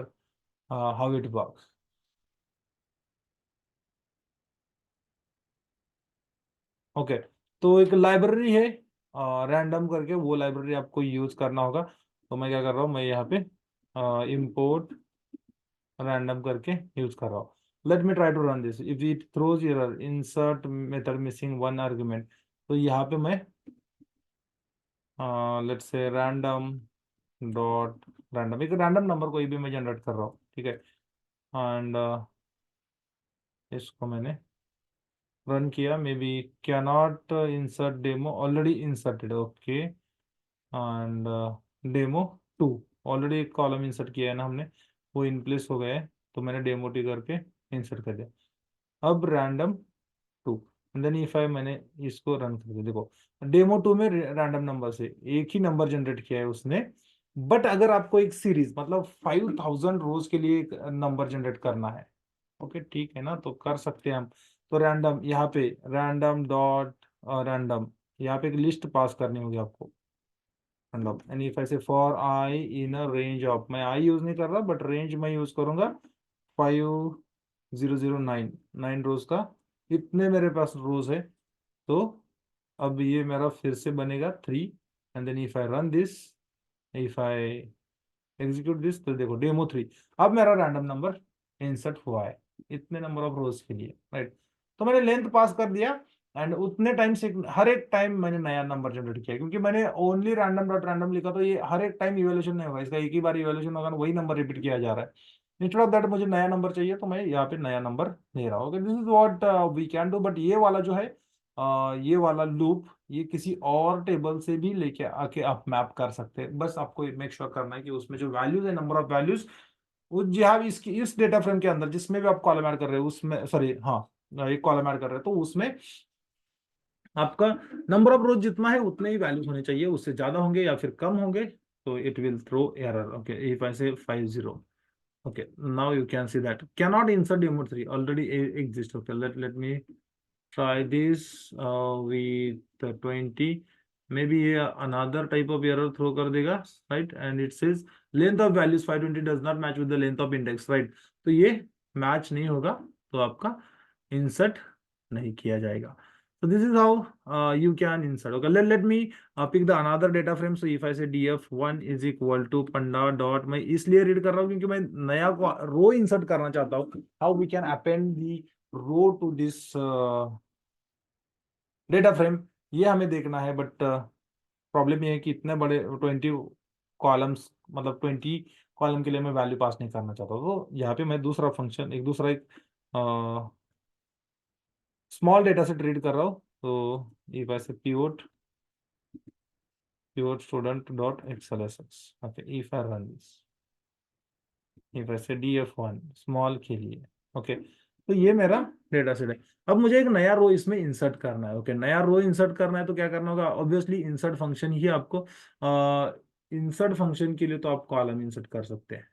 how it works. Okay, तो एक library है random करके, वो library आपको use करना होगा। तो मैं क्या कर रहा हूँ, मैं यहाँ पे इंपोर्ट रैंडम करके यूज कर रहा हूँ। Let me try to run this, if it throws error insert method missing one argument, तो यहाँ पे मैं let's say random dot random, एक रैंडम नंबर कोई भी मैं जनरेट कर रहा हूँ, ठीक है। एंड इसको मैंने रन किया, may be can not insert demo, already inserted, okay. And demo 2, already एक कॉलम इंसर्ट किया है ना हमने, वो इन प्लेस हो गया है, तो मैंने डेमो टी करके इंसर्ट कर दिया। अब रैंडम 2, देन इफ आई, मैंने इसको रन कर दिया, देखो डेमो 2 में रैंडम नंबर से एक ही नंबर जनरेट किया है उसने, बट अगर आपको एक सीरीज मतलब 5000 रोज के लिए एक नंबर जनरेट करना है, ओके ठीक है ना, तो कर सकते हैं हम। तो रैंडम यहाँ पे रैंडम डॉट रैंडम, यहाँ पे एक लिस्ट पास करनी होगी आपको रैंडम, एंड इफ ऐसे for I in a range of, मैं आई यूज नहीं कर रहा बट रेंज में यूज करूंगा 5009, 9 रोज का, इतने मेरे पास रोज है। तो अब ये मेरा फिर से बनेगा 3, and then if I run this, if I execute this, तो देखो डेमो 3, अब मेरा रैंडम नंबर इंसर्ट हुआ है इतने नंबर ऑफ रोज के लिए, राइट। तो मैंने लेंथ पास कर दिया, एंड उतने टाइम से हर एक टाइम मैंने नया नंबर जनरेट किया, क्योंकि मैंने ओनली रैंडम डॉट रैंडम लिखा, तो ये हर एक टाइम इवेल्यूशन नहीं होगा, इसका एक ही बार इवेल्यूशन होगा, वही नंबर रिपीट किया जा रहा है। इंस्टेड ऑफ दैट मुझे नया नंबर चाहिए, तो मैं यहाँ पे नया नंबर दे रहा हूँ। Okay, this is what we can do. But ये वाला जो है ये वाला लूप, ये किसी और टेबल से भी लेके आके आप मैप कर सकते हैं। बस आपको मेक श्योर करना है कि उसमें जो वैल्यूज है, नंबर ऑफ वैल्यूज, वो जहाँ भी इसकी इस डेटा फ्रेम के अंदर जिसमें भी आप कॉलम ऐड कर रहे हो उसमें, सॉरी हाँ, एक कॉलम ऐड कर रहे हो तो उसमें आपका नंबर ऑफ रोज जितना है उतने ही वैल्यूज होने चाहिए, उससे ज्यादा होंगे या फिर कम होंगे तो it will throw error. Okay, if I say 50, okay, now you can see that cannot insert demo 3 already exists। okay, let me try this with 20, maybe ये another type of error throw कर देगा, right, and it says length of values 520 does not match with the length of index, right। तो ये match नहीं होगा, तो आपका insert नहीं किया जाएगा। so this is how you can insert। okay, let me pick the another data frame। so if I say df1 is equal to panda dot, मैं इसलिए रीड कर रहा हूँ क्योंकि मैं नया रो इंसर्ट करना चाहता हूँ। how we can append the row to this data frame, ये हमें देखना है। बट प्रॉब्लम ये है कि इतने बड़े 20 कॉलम्स, मतलब 20 कॉलम के लिए मैं वैल्यू पास नहीं करना चाहता, तो यहाँ पे मैं दूसरा फंक्शन, एक दूसरा एक स्मॉल डेटा सेट रीड कर रहा हूँ। तो ये वैसे pivot student dot xlsx, okay, if I run this, ये वैसे df1 स्मॉल के लिए, ओके। तो ये मेरा डेटा सेट है। अब मुझे एक नया रो इसमें इंसर्ट करना है। ओके, नया रो इंसर्ट करना है तो क्या करना होगा, ऑब्वियसली इंसर्ट फंक्शन ही आपको, इंसर्ट फंक्शन के लिए तो आप कॉलम इंसर्ट कर सकते हैं,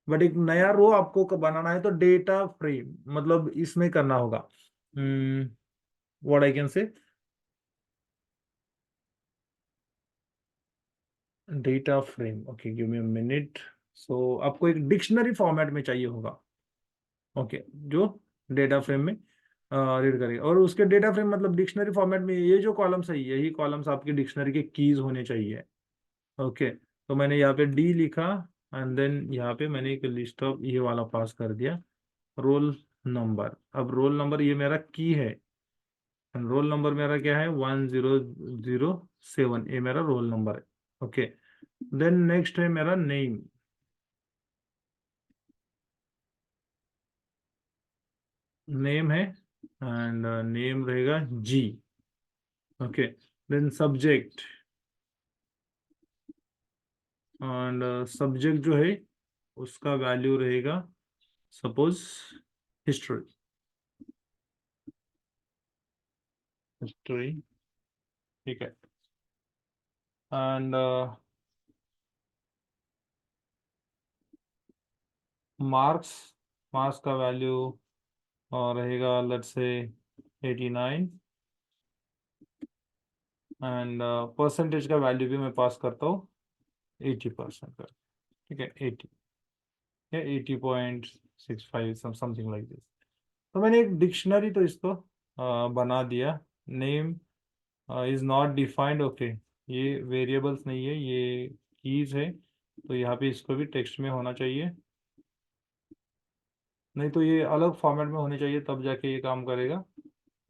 बट एक नया रो आपको बनाना है तो डेटा फ्रेम मतलब इसमें करना होगा। What I can say, data frame, okay, give me a minute. So आपको एक डिक्शनरी फॉर्मेट में चाहिए होगा, ओके, जो डेटा फ्रेम में रीड करेगा, और उसके डेटा फ्रेम मतलब डिक्शनरी फॉर्मेट में ये जो कॉलम्स है यही कॉलम्स आपकी डिक्शनरी के कीज होने चाहिए। ओके, तो मैंने यहाँ पे डी लिखा, एंड देन यहाँ पे मैंने एक लिस्ट ऑफ ये वाला पास कर दिया, रोल नंबर। अब रोल नंबर ये मेरा की है, रोल नंबर मेरा क्या है 1007, ये मेरा रोल नंबर है। ओके, देन नेक्स्ट है मेरा नेम, नेम है, एंड नेम रहेगा जी। Okay, then subject, and subject जो है उसका वैल्यू रहेगा सपोज हिस्ट्री, हिस्ट्री, ठीक है। एंड मार्क्स, मार्क्स का वैल्यू रहेगा लेट्स से 89, एंड परसेंटेज का वैल्यू भी मैं पास करता हूँ 80% का, ठीक है, 80 या 80.65 समथिंग लाइक दिस। तो मैंने एक डिक्शनरी तो इसको बना दिया। Name is not defined, okay, ये वेरिएबल्स नहीं है, ये कीज है, तो यहाँ पे इसको भी टेक्स्ट में होना चाहिए, नहीं तो ये अलग फॉर्मेट में होने चाहिए तब जाके ये काम करेगा।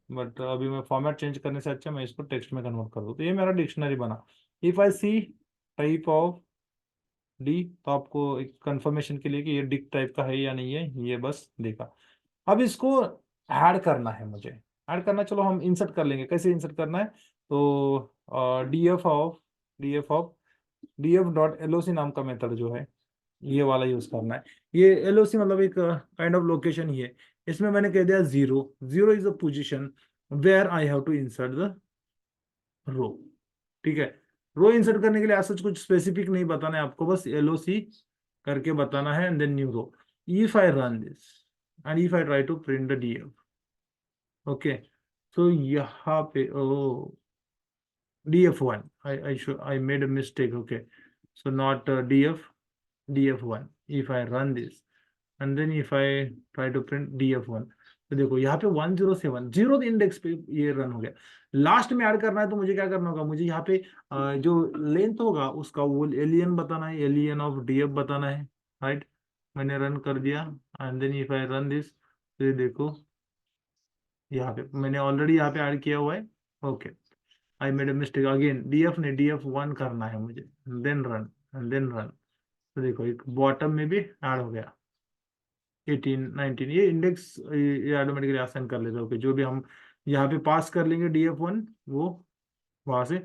बट अभी मैं फॉर्मेट चेंज करने से अच्छा मैं इसको टेक्स्ट में कन्वर्ट कर दूँ, तो ये मेरा डिक्शनरी बना। If I see type of D, तो आपको एक कंफर्मेशन के लिए कि ये डिक टाइप का है या नहीं है, ये बस देखा। अब इसको ऐड करना है मुझे, ऐड करना, चलो हम इंसर्ट कर लेंगे। कैसे इंसर्ट करना है, तो D F dot L O C नाम का मेथड जो है ये वाला यूज करना है। ये एल ओ सी मतलब एक काइंड ऑफ लोकेशन ही है। इसमें मैंने कह दिया 0, 0 is a position where I have to insert the row, ठीक है। रो इंसर्ट करने के लिए ऐसा कुछ स्पेसिफिक नहीं बताना है आपको, बस LOC करके बताना है and then new row. If I run this and if I try to print the DF. Okay, so यहाँ पे DF1, I made a mistake. Okay, so not DF1. If I run this and then if I try to print DF1, तो देखो यहाँ पे 107 zero index पे ये run हो गया. लास्ट में ऐड करना है तो मुझे क्या करना होगा, मुझे यहाँ पे जो लेंथ होगा उसका वो एलियन बताना है, एलियन ऑफ DF बताना है. राइट, मैंने रन कर दिया and then if I run this, तो ये देखो यहाँ पे मैंने ऑलरेडी यहाँ पे ऐड किया हुआ है. Okay, I made a mistake again. DF ने DF1 करना है मुझे, then run and then run. तो देखो एक बॉटम में भी ऐड हो गया 18 19. ये इंडेक्स ये ऑटोमेटिकली असाइन कर लेते हैं. ओके, जो भी हम यहाँ पे पास कर लेंगे DF1, वो वहां से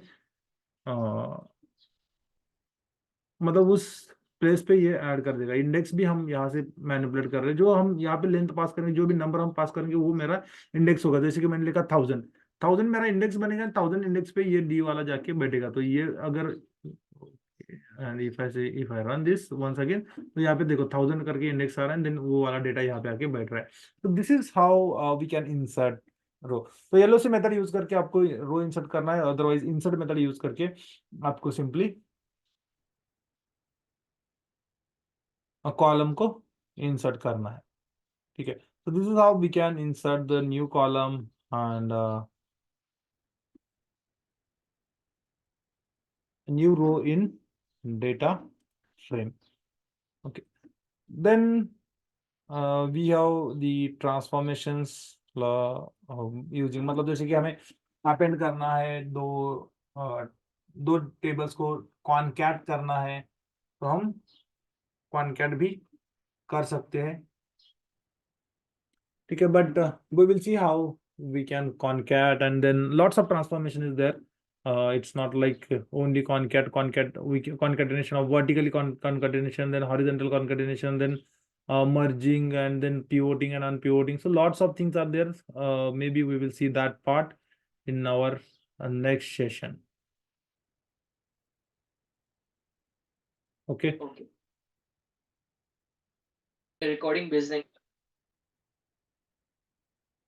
मतलब उस प्लेस पे ये ऐड कर देगा. इंडेक्स भी हम यहाँ से मैनिपुलेट कर रहे हैं, जो हम यहाँ पे लेंथ पास करेंगे, जो भी नंबर हम पास करेंगे वो मेरा इंडेक्स होगा. जैसे कि मैंने लिखा 1000 मेरा इंडेक्स बनेगा, 1000 इंडेक्स पे ये D वाला जाके बैठेगा. तो ये अगर and if I run this once again, तो यहाँ पे देखो 1000 करके इंडेक्स आ रहा है, देन वो वाला डेटा यहाँ पे आके बैठ रहा है. तो this is how we can insert row. तो LOC मेथड यूज करके आपको रो इंसर्ट करना है, अदरवाइज इंसर्ट मेथड यूज करके आपको सिंपली कॉलम को इंसर्ट करना है. ठीक है, so this is how we can insert the new column and new row in data frame. Okay, then we have the transformations using, मतलब जैसे कि हमें अपेंड करना है दो टेबल्स को कॉनकैट करना है, तो हम कॉनकैट भी कर सकते हैं. ठीक है, but we will see how we can concat, and then lots of transformation is there. It's not like only concatenation of vertically concatenation, then horizontal concatenation, then merging, and then pivoting and unpivoting. So lots of things are there. Maybe we will see that part in our next session. Okay. Recording भेज देंगे.